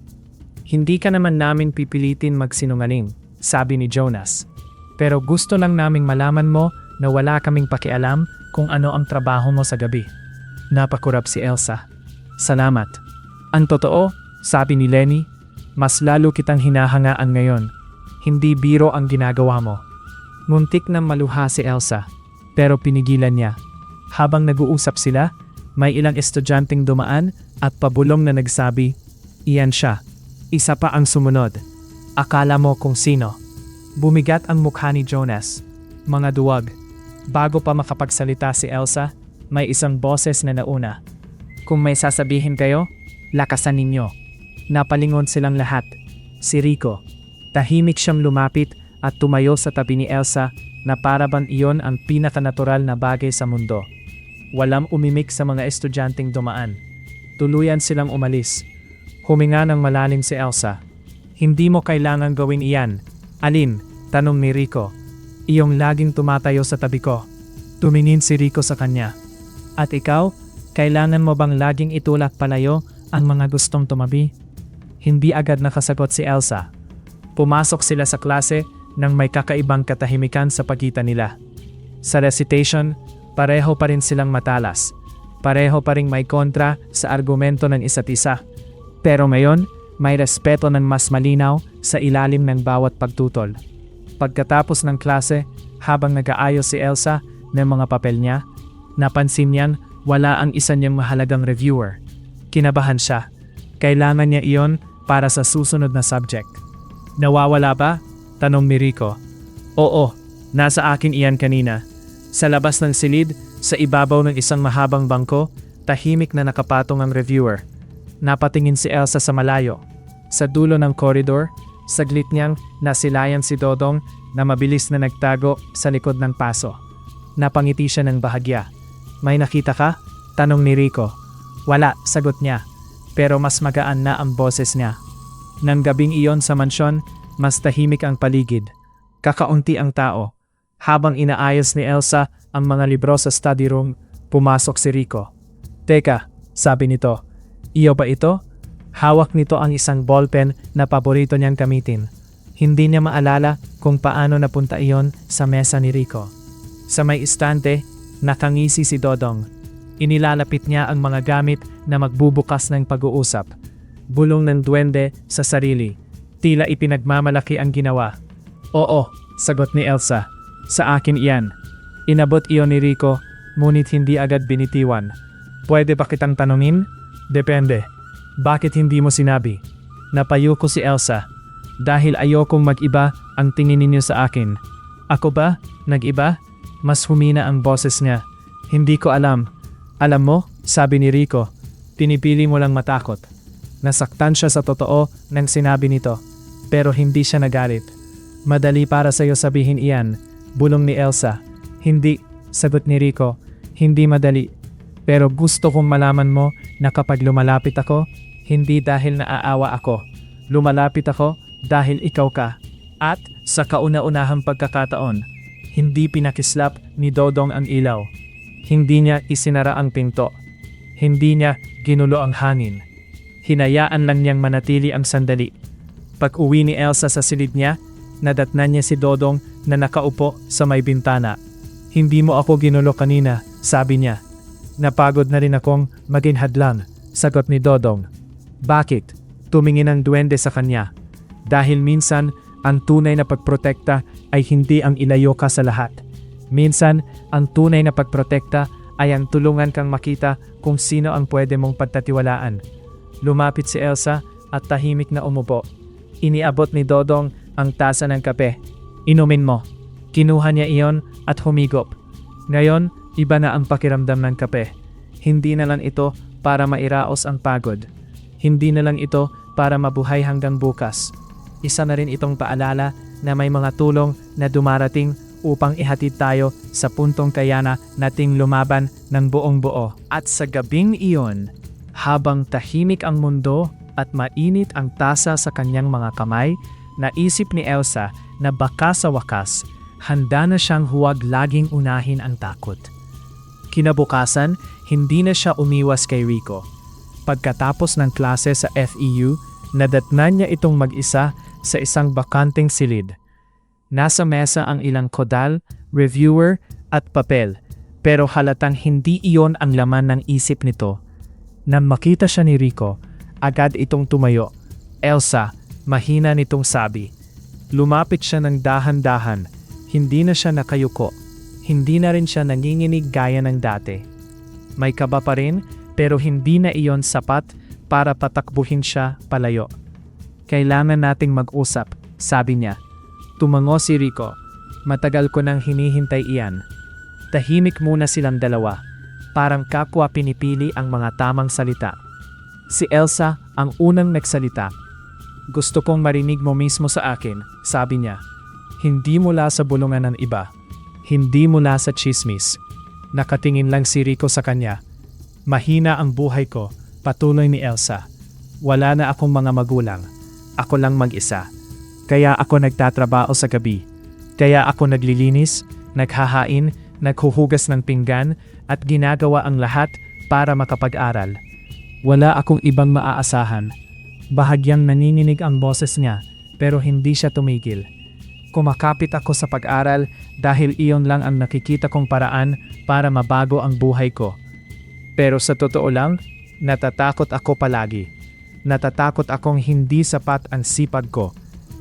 Hindi ka naman namin pipilitin magsinungaling, sabi ni Jonas. Pero gusto lang naming malaman mo na wala kaming pakialam kung ano ang trabaho mo sa gabi. Napakurap si Elsa. Salamat. Ang totoo, sabi ni Lenny, mas lalo kitang hinahangaan ngayon. Hindi biro ang ginagawa mo. Muntik na maluha si Elsa, pero pinigilan niya. Habang nag-uusap sila, may ilang estudyanteng dumaan at pabulong na nagsabi, iyan siya. Isa pa ang sumunod. Akala mo kung sino. Bumigat ang mukha ni Jonas. Mga duwag. Bago pa makapagsalita si Elsa, may isang boses na nauna. Kung may sasabihin kayo, lakasan ninyo. Napalingon silang lahat. Si Rico. Tahimik siyang lumapit at tumayo sa tabi ni Elsa na paraban iyon ang pinakanatural na bagay sa mundo. Walang umimik sa mga estudyanteng dumaan. Tuluyan silang umalis. Huminga ng malalim si Elsa. Hindi mo kailangan gawin iyan. Alin? Tanong ni Rico. Iyong laging tumatayo sa tabi ko. Tumingin si Rico sa kanya. At ikaw, kailangan mo bang laging itulak palayo ang mga gustong tumabi? Hindi agad nakasagot si Elsa. Pumasok sila sa klase nang may kakaibang katahimikan sa pagitan nila. Sa recitation, pareho pa rin silang matalas. Pareho pa rin may kontra sa argumento ng isa't isa. Pero ngayon, may respeto ng mas malinaw sa ilalim ng bawat pagtutol. Pagkatapos ng klase, habang nag-aayos si Elsa ng mga papel niya, napansin niyang wala ang isa niyang mahalagang reviewer. Kinabahan siya. Kailangan niya iyon para sa susunod na subject. Nawawala ba? Tanong ni Rico. Oo, nasa akin iyan kanina. Sa labas ng silid, sa ibabaw ng isang mahabang bangko, tahimik na nakapatong ang reviewer. Napatingin si Elsa sa malayo. Sa dulo ng koridor, saglit niyang nasilayan si Dodong na mabilis na nagtago sa likod ng paso. Napangiti siya ng bahagya. May nakita ka? Tanong ni Rico. Wala, sagot niya. Pero mas magaan na ang boses niya. Nang gabing iyon sa mansyon, mas tahimik ang paligid. Kakaunti ang tao. Habang inaayos ni Elsa ang mga libro sa study room, pumasok si Rico. Teka, sabi nito. Iyo ba ito? Hawak nito ang isang ballpen na paborito niyang gamitin. Hindi niya maalala kung paano napunta iyon sa mesa ni Rico. Sa may istante, nakangisi si Dodong. Inilalapit niya ang mga gamit na magbubukas ng pag-uusap. Bulong ng duwende sa sarili. Tila ipinagmamalaki ang ginawa. Oo, sagot ni Elsa. Sa akin iyan. Inabot iyon ni Rico, ngunit hindi agad binitiwan. Pwede ba kitang tanungin? Depende. Bakit hindi mo sinabi? Napayuko si Elsa. Dahil ayokong mag-iba ang tingin ninyo sa akin. Ako ba? Nag-iba? Mas humina ang boses niya. Hindi ko alam. Alam mo, sabi ni Rico, pinipili mo lang matakot. Nasaktan siya sa totoo nang sinabi nito. Pero hindi siya nagalit. Madali para sa'yo sabihin iyan, bulong ni Elsa. Hindi, sagot ni Rico. Hindi madali. Pero gusto kong malaman mo na kapag lumalapit ako, hindi dahil naaawa ako. Lumalapit ako dahil ikaw ka. At sa kauna-unahang pagkakataon, hindi pinakislap ni Dodong ang ilaw. Hindi niya isinara ang pinto. Hindi niya ginulo ang hangin. Hinayaan lang niyang manatili ang sandali. Pag-uwi ni Elsa sa silid niya, nadatnan niya si Dodong na nakaupo sa may bintana. Hindi mo ako ginulo kanina, sabi niya. Napagod na rin akong maging hadlang, sagot ni Dodong. Bakit? Tumingin ang duwende sa kanya. Dahil minsan, ang tunay na pagprotekta ay hindi ang ilayo ka sa lahat. Minsan, ang tunay na pagprotekta ay ang tulungan kang makita kung sino ang pwede mong pagtatiwalaan. Lumapit si Elsa at tahimik na umupo. Iniabot ni Dodong ang tasa ng kape. Inumin mo. Kinuha niya iyon at humigop. Ngayon, iba na ang pakiramdam ng kape. Hindi na lang ito para mairaos ang pagod. Hindi na lang ito para mabuhay hanggang bukas. Isa na rin itong paalala na may mga tulong na dumarating upang ihatid tayo sa puntong kayana nating lumaban ng buong buo. At sa gabing iyon, habang tahimik ang mundo at mainit ang tasa sa kanyang mga kamay, naisip ni Elsa na baka sa wakas, handa na siyang huwag laging unahin ang takot. Kinabukasan, hindi na siya umiwas kay Rico. Pagkatapos ng klase sa FEU, nadatnan niya itong mag-isa sa isang bakanteng silid. Nasa mesa ang ilang kodal, reviewer at papel, pero halatang hindi iyon ang laman ng isip nito. Nang makita siya ni Rico, agad itong tumayo. Elsa, mahina nitong sabi. Lumapit siya ng dahan-dahan. Hindi na siya nakayuko. Hindi na rin siya nanginginig gaya ng dati. May kaba pa rin, pero hindi na iyon sapat para patakbuhin siya palayo. Kailangan nating mag-usap, sabi niya. Tumango si Rico. Matagal ko nang hinihintay iyan. Tahimik muna silang dalawa. Parang kapwa pinipili ang mga tamang salita. Si Elsa ang unang nagsalita. Gusto kong marinig mo mismo sa akin, sabi niya. Hindi mula sa bulungan ng iba. Hindi mula sa chismis. Nakatingin lang si Rico sa kanya. Mahina ang buhay ko, patuloy ni Elsa. Wala na akong mga magulang. Ako lang mag-isa. Kaya ako nagtatrabaho sa gabi. Kaya ako naglilinis, naghahain, naghuhugas ng pinggan, at ginagawa ang lahat para makapag-aral. Wala akong ibang maaasahan. Bahagyang nanininig ang boses niya, pero hindi siya tumigil. Kumakapit ako sa pag-aral dahil iyon lang ang nakikita kong paraan para mabago ang buhay ko. Pero sa totoo lang, natatakot ako palagi. Natatakot akong hindi sapat ang sipag ko.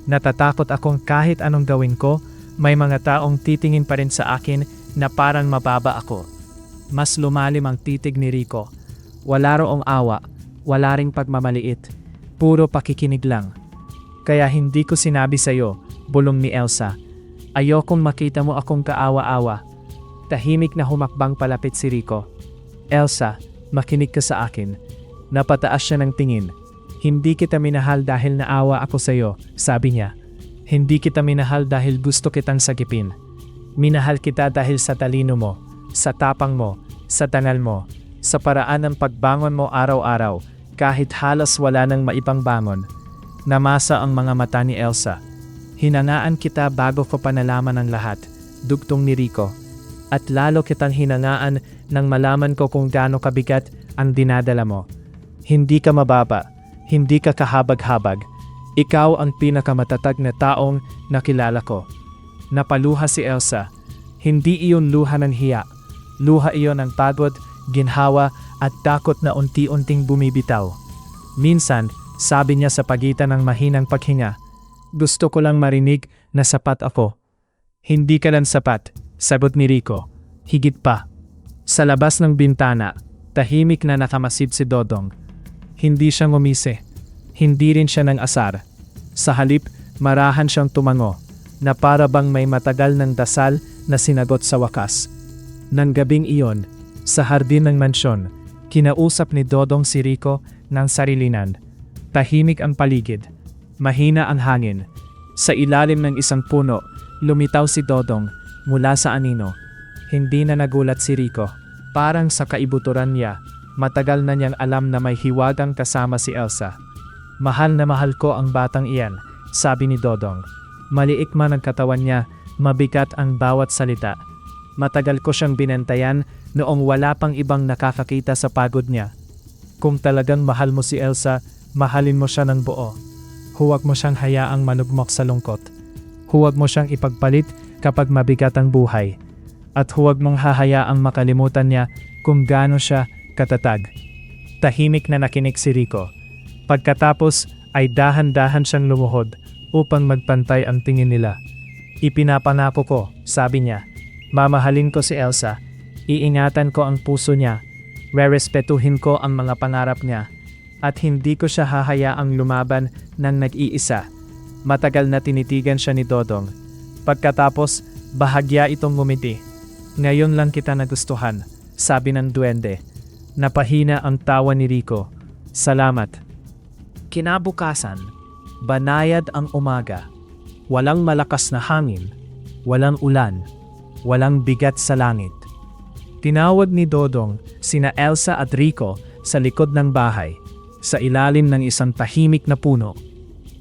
Natatakot akong kahit anong gawin ko, may mga taong titingin pa rin sa akin na parang mababa ako. Mas lumalim ang titig ni Rico. Wala roong awa, wala ring pagmamaliit. Puro pakikinig lang. Kaya hindi ko sinabi sa'yo, bulong ni Elsa. Ayokong makita mo akong kaawa-awa. Tahimik na humakbang palapit si Rico. Elsa, makinig ka sa akin. Napataas siya ng tingin. Hindi kita minahal dahil naawa ako sa'yo, sabi niya. Hindi kita minahal dahil gusto kitang sagipin. Minahal kita dahil sa talino mo, sa tapang mo, sa dangal mo, sa paraan ng pagbangon mo araw-araw, kahit halos wala nang maibang bangon. Namasa ang mga mata ni Elsa. Hinangaan kita bago ko pa nalaman ang lahat, dugtong ni Rico. At lalo kitang hinangaan nang malaman ko kung gaano kabigat ang dinadala mo. Hindi ka mababa, hindi ka kahabag-habag. Ikaw ang pinakamatatag na taong nakilala ko. Napaluha si Elsa. Hindi iyon luha ng hiya. Luha iyon ng pagod, ginhawa at takot na unti-unting bumibitaw. Minsan, sabi niya sa pagitan ng mahinang paghinga, gusto ko lang marinig na sapat ako. Hindi ka lang sapat, sagot ni Rico. Higit pa. Sa labas ng bintana, tahimik na nakamasid si Dodong. Hindi siya ngumisi. Hindi rin siya ng asar. Sa halip, marahan siyang tumango, na para bang may matagal ng dasal na sinagot sa wakas. Nang gabing iyon, sa hardin ng mansyon, kinausap ni Dodong si Rico ng sarilinan. Tahimik ang paligid. Mahina ang hangin. Sa ilalim ng isang puno, lumitaw si Dodong mula sa anino. Hindi na nagulat si Rico. Parang sa kaibuturan niya, matagal na niyang alam na may hiwagang kasama si Elsa. Mahal na mahal ko ang batang iyan, sabi ni Dodong. Maliik man ang katawan niya, mabigat ang bawat salita. Matagal ko siyang binantayan noong wala pang ibang nakakakita sa pagod niya. Kung talagang mahal mo si Elsa, mahalin mo siya ng buo. Huwag mo siyang hayaang manugmok sa lungkot. Huwag mo siyang ipagpalit kapag mabigat ang buhay. At huwag mong hahayaang makalimutan niya kung gaano siya katatag. Tahimik na nakinig si Rico. Pagkatapos ay dahan-dahan siyang lumuhod upang magpantay ang tingin nila. Ipinapangako ko, sabi niya. Mamahalin ko si Elsa. Iingatan ko ang puso niya. Rerespetuhin ko ang mga pangarap niya. At hindi ko siya hahayaang lumaban ng nag-iisa. Matagal na tinitigan siya ni Dodong. Pagkatapos, bahagya itong ngumiti. Ngayon lang kita nagustuhan, sabi ng duwende. Napahina ang tawa ni Rico. Salamat. Kinabukasan, banayad ang umaga. Walang malakas na hangin, walang ulan, walang bigat sa langit. Tinawag ni Dodong sina Elsa at Rico sa likod ng bahay, sa ilalim ng isang tahimik na puno.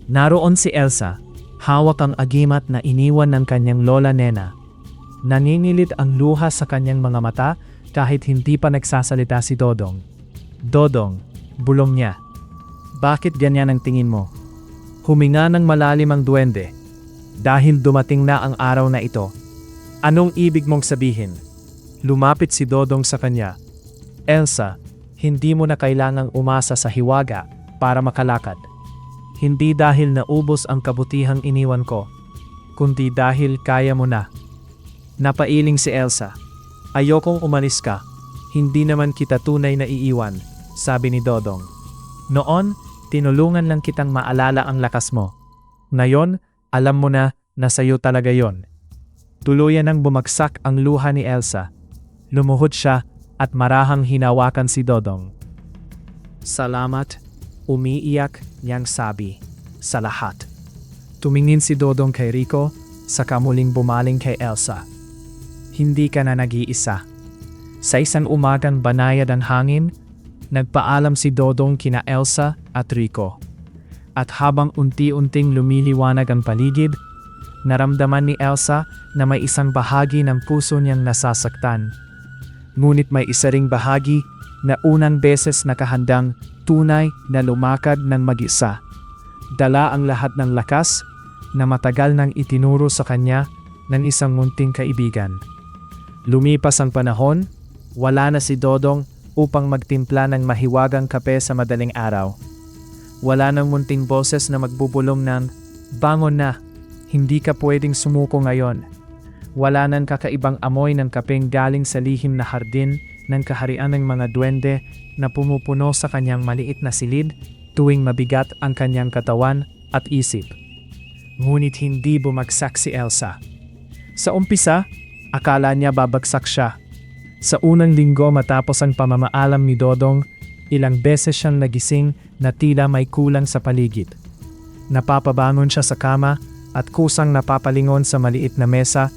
Naroon si Elsa, hawak ang agimat na iniwan ng kanyang lola Nena. Naninilit ang luha sa kanyang mga mata kahit hindi pa nagsasalita si Dodong. Dodong, bulong niya. Bakit ganyan ang tingin mo? Huminga ng malalim ang duwende. Dahil dumating na ang araw na ito. Anong ibig mong sabihin? Lumapit si Dodong sa kanya. Elsa, hindi mo na kailangang umasa sa hiwaga para makalakad. Hindi dahil naubos ang kabutihang iniwan ko, kundi dahil kaya mo na. Napailing si Elsa. Ayokong umalis ka. Hindi naman kita tunay na iiwan, sabi ni Dodong. Noon, tinulungan lang kitang maalala ang lakas mo. Ngayon, alam mo na sa'yo talaga yon. Tuluyan nang bumagsak ang luha ni Elsa. Lumuhod siya at marahang hinawakan si Dodong. Salamat, umiiyak niyang sabi, sa lahat. Tumingin si Dodong kay Rico, saka muling bumaling kay Elsa. Hindi ka na nag-iisa. Sa isang umagang banayad ang hangin, nagpaalam si Dodong kina Elsa at Rico. At habang unti-unting lumiliwanag ang paligid, naramdaman ni Elsa na may isang bahagi ng puso niyang nasasaktan. Ngunit may isa ring bahagi na unang beses nakahandang tunay na lumakad ng mag-isa. Dala ang lahat ng lakas na matagal nang itinuro sa kanya ng isang munting kaibigan. Lumipas ang panahon, wala na si Dodong upang magtimpla ng mahiwagang kape sa madaling araw. Wala nang munting boses na magbubulong ng, "Bangon na, hindi ka pwedeng sumuko ngayon." Wala nang kakaibang amoy ng kapeng galing sa lihim na hardin ng kaharian ng mga duwende na pumupuno sa kanyang maliit na silid tuwing mabigat ang kanyang katawan at isip. Ngunit hindi bumagsak si Elsa. Sa umpisa, akala niya babagsak siya. Sa unang linggo matapos ang pamamaalam ni Dodong, ilang beses siyang nagising na tila may kulang sa paligid. Napapabangon siya sa kama at kusang napapalingon sa maliit na mesa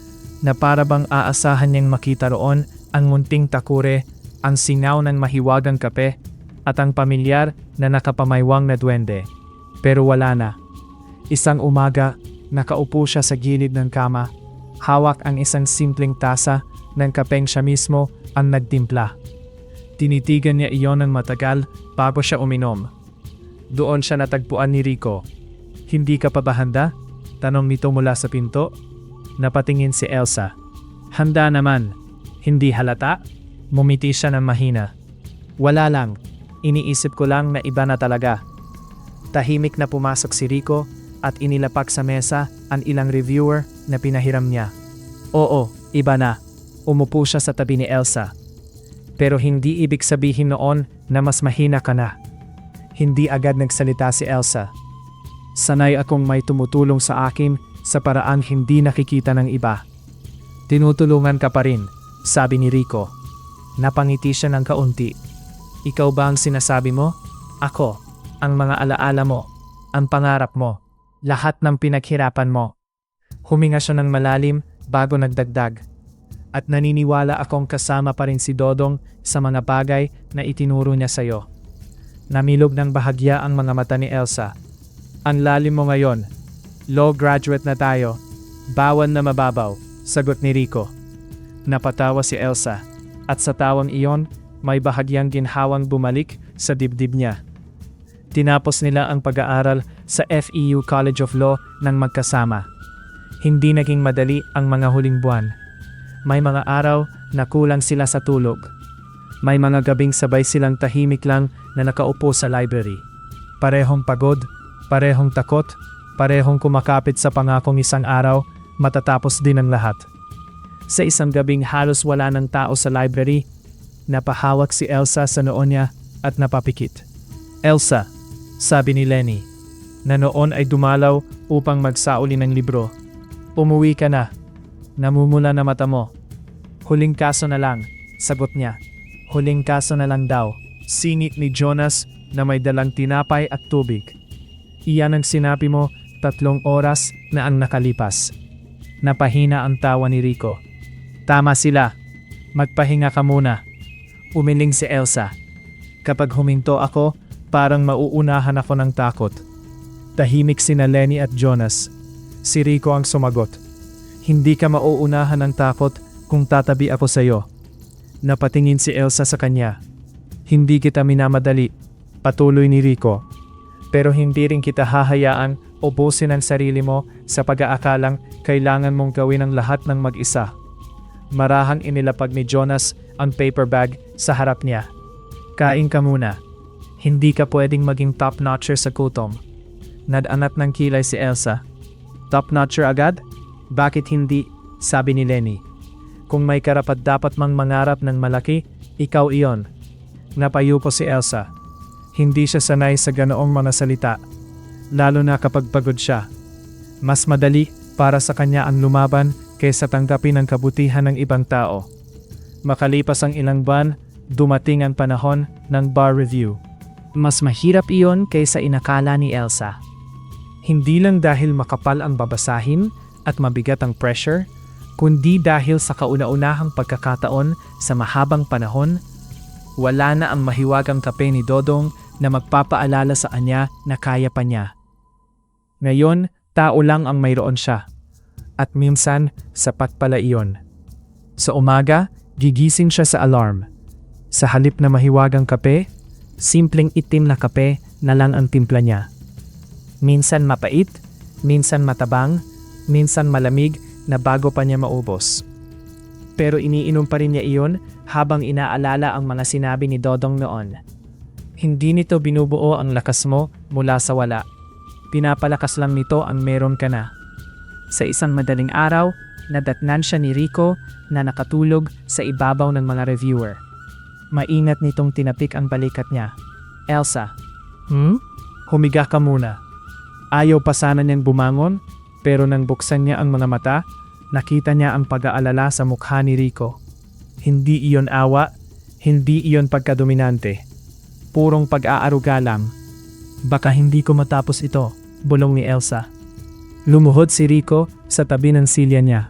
na para bang aasahan niyang makita roon ang munting takure, ang singaw ng mahiwagang kape at ang pamilyar na nakapamaywang na duwende. Pero wala na. Isang umaga, nakaupo siya sa gilid ng kama, hawak ang isang simpleng tasa ng kapeng siya mismo ang nagtimpla. Tinitigan niya iyon ng matagal bago siya uminom. Doon siya natagpuan ni Rico. "Hindi ka pa ba handa?" tanong nito mula sa pinto. Napatingin si Elsa. "Handa naman." "Hindi halata?" Mumiti siya ng mahina. "Wala lang. Iniisip ko lang na iba na talaga." Tahimik na pumasok si Rico at inilapak sa mesa ang ilang reviewer na pinahiram niya. "Oo, iba na." Umupo siya sa tabi ni Elsa. "Pero hindi ibig sabihin noon na mas mahina ka na." Hindi agad nagsalita si Elsa. "Sanay akong may tumutulong sa akin sa paraang hindi nakikita ng iba." "Tinutulungan ka pa rin," sabi ni Rico. Napangiti siya ng kaunti. "Ikaw ba ang sinasabi mo?" "Ako. Ang mga alaala mo. Ang pangarap mo. Lahat ng pinaghirapan mo." Huminga siya ng malalim bago nagdagdag. "At naniniwala akong kasama pa rin si Dodong sa mga bagay na itinuro niya sa'yo." Namilog ng bahagya ang mga mata ni Elsa. "Ang lalim mo ngayon. Law graduate na tayo. Bawan na mababaw," sagot ni Rico. Napatawa si Elsa, at sa tawang iyon, may bahagyang ginhawang bumalik sa dibdib niya. Tinapos nila ang pag-aaral sa FEU College of Law ng magkasama. Hindi naging madali ang mga huling buwan. May mga araw na kulang sila sa tulog. May mga gabing sabay silang tahimik lang na nakaupo sa library. Parehong pagod, parehong takot, parehong kumakapit sa pangakong isang araw, matatapos din ang lahat. Sa isang gabing halos wala ng tao sa library, napahawak si Elsa sa noo niya at napapikit. "Elsa," sabi ni Lenny, na noon ay dumalaw upang magsauli ng libro. "Umuwi ka na. Namumula na mata mo." "Huling kaso na lang," sagot niya. "Huling kaso na lang daw." Singit ni Jonas na may dalang tinapay at tubig. "Iyan ang sinabi mo 3 oras na ang nakalipas." Napahina ang tawa ni Rico. "Tama sila. Magpahinga ka muna." Umiling si Elsa. "Kapag huminto ako, parang mauunahan ako ng takot." Tahimik sina Lenny at Jonas. Si Rico ang sumagot. "Hindi ka mauunahan ng takot kung tatabi ako sa iyo." Napatingin si Elsa sa kanya. "Hindi kita minamadali," patuloy ni Rico. "Pero hindi rin kita hahayaan ubusin ang sarili mo sa pag-aakalang kailangan mong gawin ang lahat ng mag-isa." Marahang inilapag ni Jonas ang paper bag sa harap niya. "Kain ka muna. Hindi ka pwedeng maging top-notcher sa gutom." Nadanat ng kilay si Elsa. "Top-notcher agad? Bakit hindi?" sabi ni Lenny. "Kung may karapat-dapat mang mangarap ng malaki, ikaw iyon." Napayupo si Elsa. Hindi siya sanay sa ganoong mga salita, lalo na kapag pagod siya. Mas madali para sa kanya ang lumaban kaysa tanggapin ang kabutihan ng ibang tao. Makalipas ang ilang buwan, dumating ang panahon ng bar review. Mas mahirap iyon kaysa inakala ni Elsa. Hindi lang dahil makapal ang babasahin at mabigat ang pressure, kundi dahil sa kauna-unahang pagkakataon sa mahabang panahon, wala na ang mahiwagang kape ni Dodong na magpapaalala sa kanya na kaya pa niya. Ngayon, tao lang ang mayroon siya. At minsan, sapat pala iyon. Sa umaga, gigising siya sa alarm. Sa halip na mahiwagang kape, Simpleng itim na kape na lang ang timpla niya. Minsan mapait, minsan matabang, minsan malamig na bago pa niya maubos. Pero iniinom pa rin niya iyon habang inaalala ang mga sinabi ni Dodong noon. Hindi nito binubuo ang lakas mo mula sa wala. Pinapalakas lang nito ang meron ka na. Sa isang madaling araw, nadatnan siya ni Rico na nakatulog sa ibabaw ng mga reviewer. Maingat nitong tinapik ang balikat niya. Elsa, humiga ka muna. Ayaw pa sana niyang bumangon, pero nang buksan niya ang mga mata, nakita niya ang pag-aalala sa mukha ni Rico. Hindi iyon awa, hindi iyon pagkadominante. Purong pag-aaruga lang. Baka hindi ko matapos ito, bulong ni Elsa. Lumuhod si Rico sa tabi ng silya niya.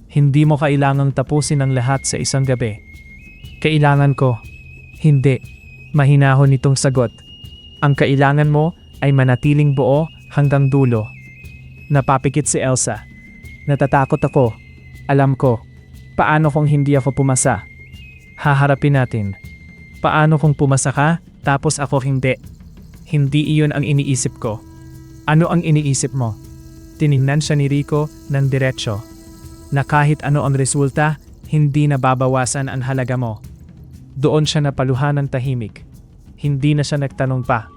Hindi mo kailangang tapusin ang lahat sa isang gabi. Kailangan ko. Hindi. Mahinahon itong sagot. Ang kailangan mo ay manatiling buo hanggang dulo. Napapikit si Elsa. Natatakot ako. Alam ko. Paano kung hindi ako pumasa? Haharapin natin. Paano kung pumasa ka, tapos ako hindi? Hindi iyon ang iniisip ko. Ano ang iniisip mo? Tiningnan siya ni Rico ng diretsyo. Na kahit ano ang resulta, hindi nababawasan ang halaga mo. Doon siya napaluhan ng tahimik. Hindi na siya nagtanong pa.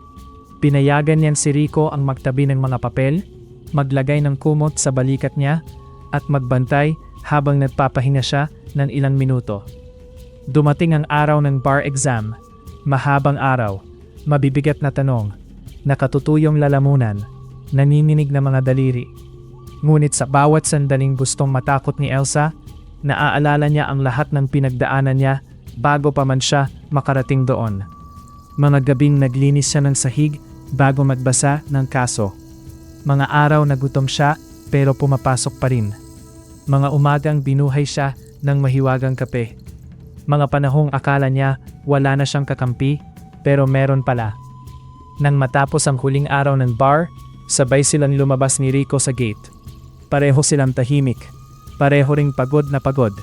Pinayagan niyan si Rico ang magtabi ng mga papel, maglagay ng kumot sa balikat niya, at magbantay habang nagpapahinga siya ng ilang minuto. Dumating ang araw ng bar exam. Mahabang araw, mabibigat na tanong, nakatutuyong lalamunan, nanininig na mga daliri. Ngunit sa bawat sandaling gustong matakot ni Elsa, naaalala niya ang lahat ng pinagdaanan niya bago pa man siya makarating doon. Mga gabing naglinis siya ng sahig bago magbasa ng kaso. Mga araw na gutom siya pero pumapasok pa rin. Mga umagang binuhay siya ng mahiwagang kape. Mga panahong akala niya wala na siyang kakampi pero meron pala. Nang matapos ang huling araw ng bar, sabay silang lumabas ni Rico sa gate. Pareho silang tahimik. Pareho ring pagod na pagod.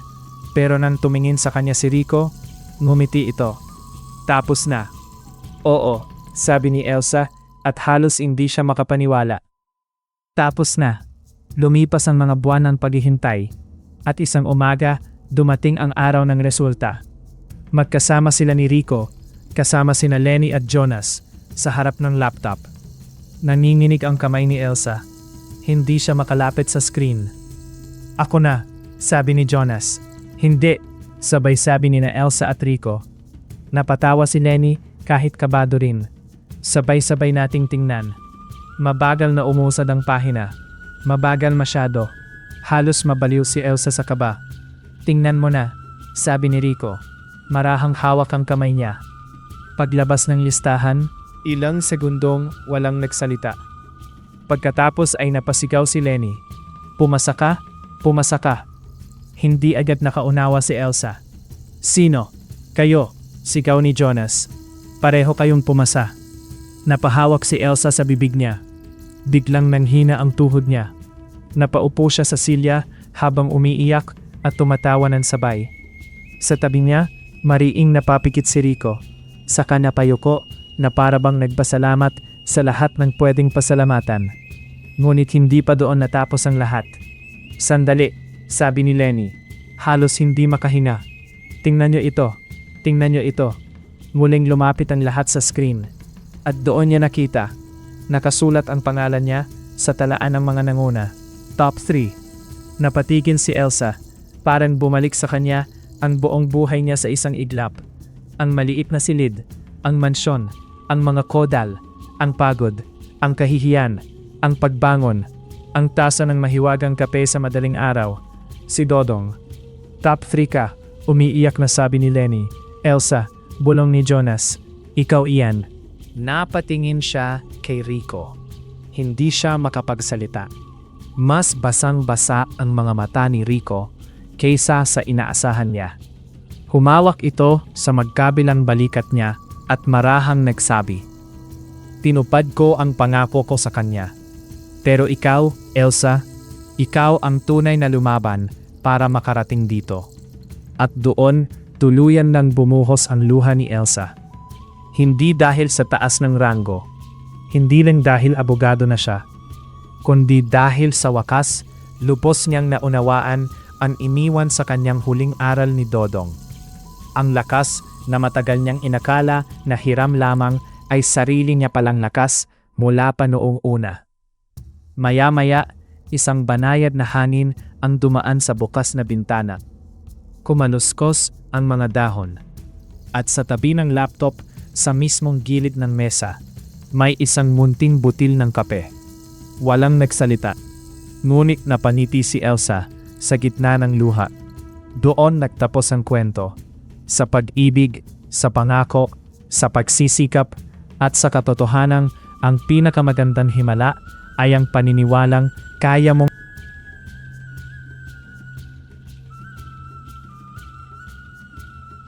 Pero nang tumingin sa kanya si Rico, ngumiti ito. Tapos na. Oo, sabi ni Elsa at halos hindi siya makapaniwala. Tapos na. Lumipas ang mga buwan ng paghihintay. At isang umaga, dumating ang araw ng resulta. Magkasama sila ni Rico, kasama sina Lenny at Jonas, sa harap ng laptop. Nanginginig ang kamay ni Elsa. Hindi siya makalapit sa screen. Ako na, sabi ni Jonas. Hindi, sabay sabi ni na Elsa at Rico. Napatawa si Lenny kahit kabado rin. Sabay-sabay nating tingnan. Mabagal na umusad ang pahina. Mabagal masyado. Halos mabaliw si Elsa sa kaba. Tingnan mo na, sabi ni Rico. Marahang hawak ang kamay niya. Paglabas ng listahan, ilang segundong walang nagsalita. Pagkatapos ay napasigaw si Lenny. Pumasa ka? Pumasa ka. Hindi agad nakaunawa si Elsa. Sino? Kayo, sigaw ni Jonas. Pareho kayong pumasa. Napahawak si Elsa sa bibig niya. Biglang nanghina ang tuhod niya. Napaupo siya sa silya habang umiiyak at tumatawa ng sabay. Sa tabi niya, mariing napapikit si Rico. Saka napayuko na parabang nagpasalamat sa lahat ng pwedeng pasalamatan. Ngunit hindi pa doon natapos ang lahat. Sandali, sabi ni Lenny. Halos hindi makahinga. Tingnan niyo ito. Tingnan niyo ito. Muling lumapit ang lahat sa screen. At doon niya nakita. Nakasulat ang pangalan niya sa talaan ng mga nanguna. Top 3. Napatigil si Elsa. Parang bumalik sa kanya ang buong buhay niya sa isang iglap. Ang maliit na silid, ang mansyon, ang mga kodal, ang pagod, ang kahihiyan, ang pagbangon, ang tasa ng mahiwagang kape sa madaling araw. Si Dodong. Top 3 ka, umiiyak na sabi ni Lenny. Elsa, bulong ni Jonas. Ikaw iyan. Napatingin siya kay Rico. Hindi siya makapagsalita. Mas basang-basa ang mga mata ni Rico kaysa sa inaasahan niya. Humawak ito sa magkabilang balikat niya at marahang nagsabi, "Tinupad ko ang pangako ko sa kanya. Pero ikaw, Elsa, ikaw ang tunay na lumaban para makarating dito." At doon, tuluyan nang bumuhos ang luha ni Elsa. Hindi dahil sa taas ng ranggo, hindi lang dahil abogado na siya, kundi dahil sa wakas, lubos niyang naunawaan ang iniwan sa kanyang huling aral ni Dodong. Ang lakas na matagal niyang inakala na hiram lamang ay sarili niya palang lakas mula pa noong una. Maya-maya, isang banayad na hangin ang dumaan sa bukas na bintana. Kumaluskos ang mga dahon. At sa tabi ng laptop, sa mismong gilid ng mesa, may isang munting butil ng kape. Walang nagsalita. Ngunit napaniti si Elsa sa gitna ng luha. Doon nagtapos ang kwento. Sa pag-ibig, sa pangako, sa pagsisikap, at sa katotohanang ang pinakamagandang himala ay ang paniniwalang kaya mong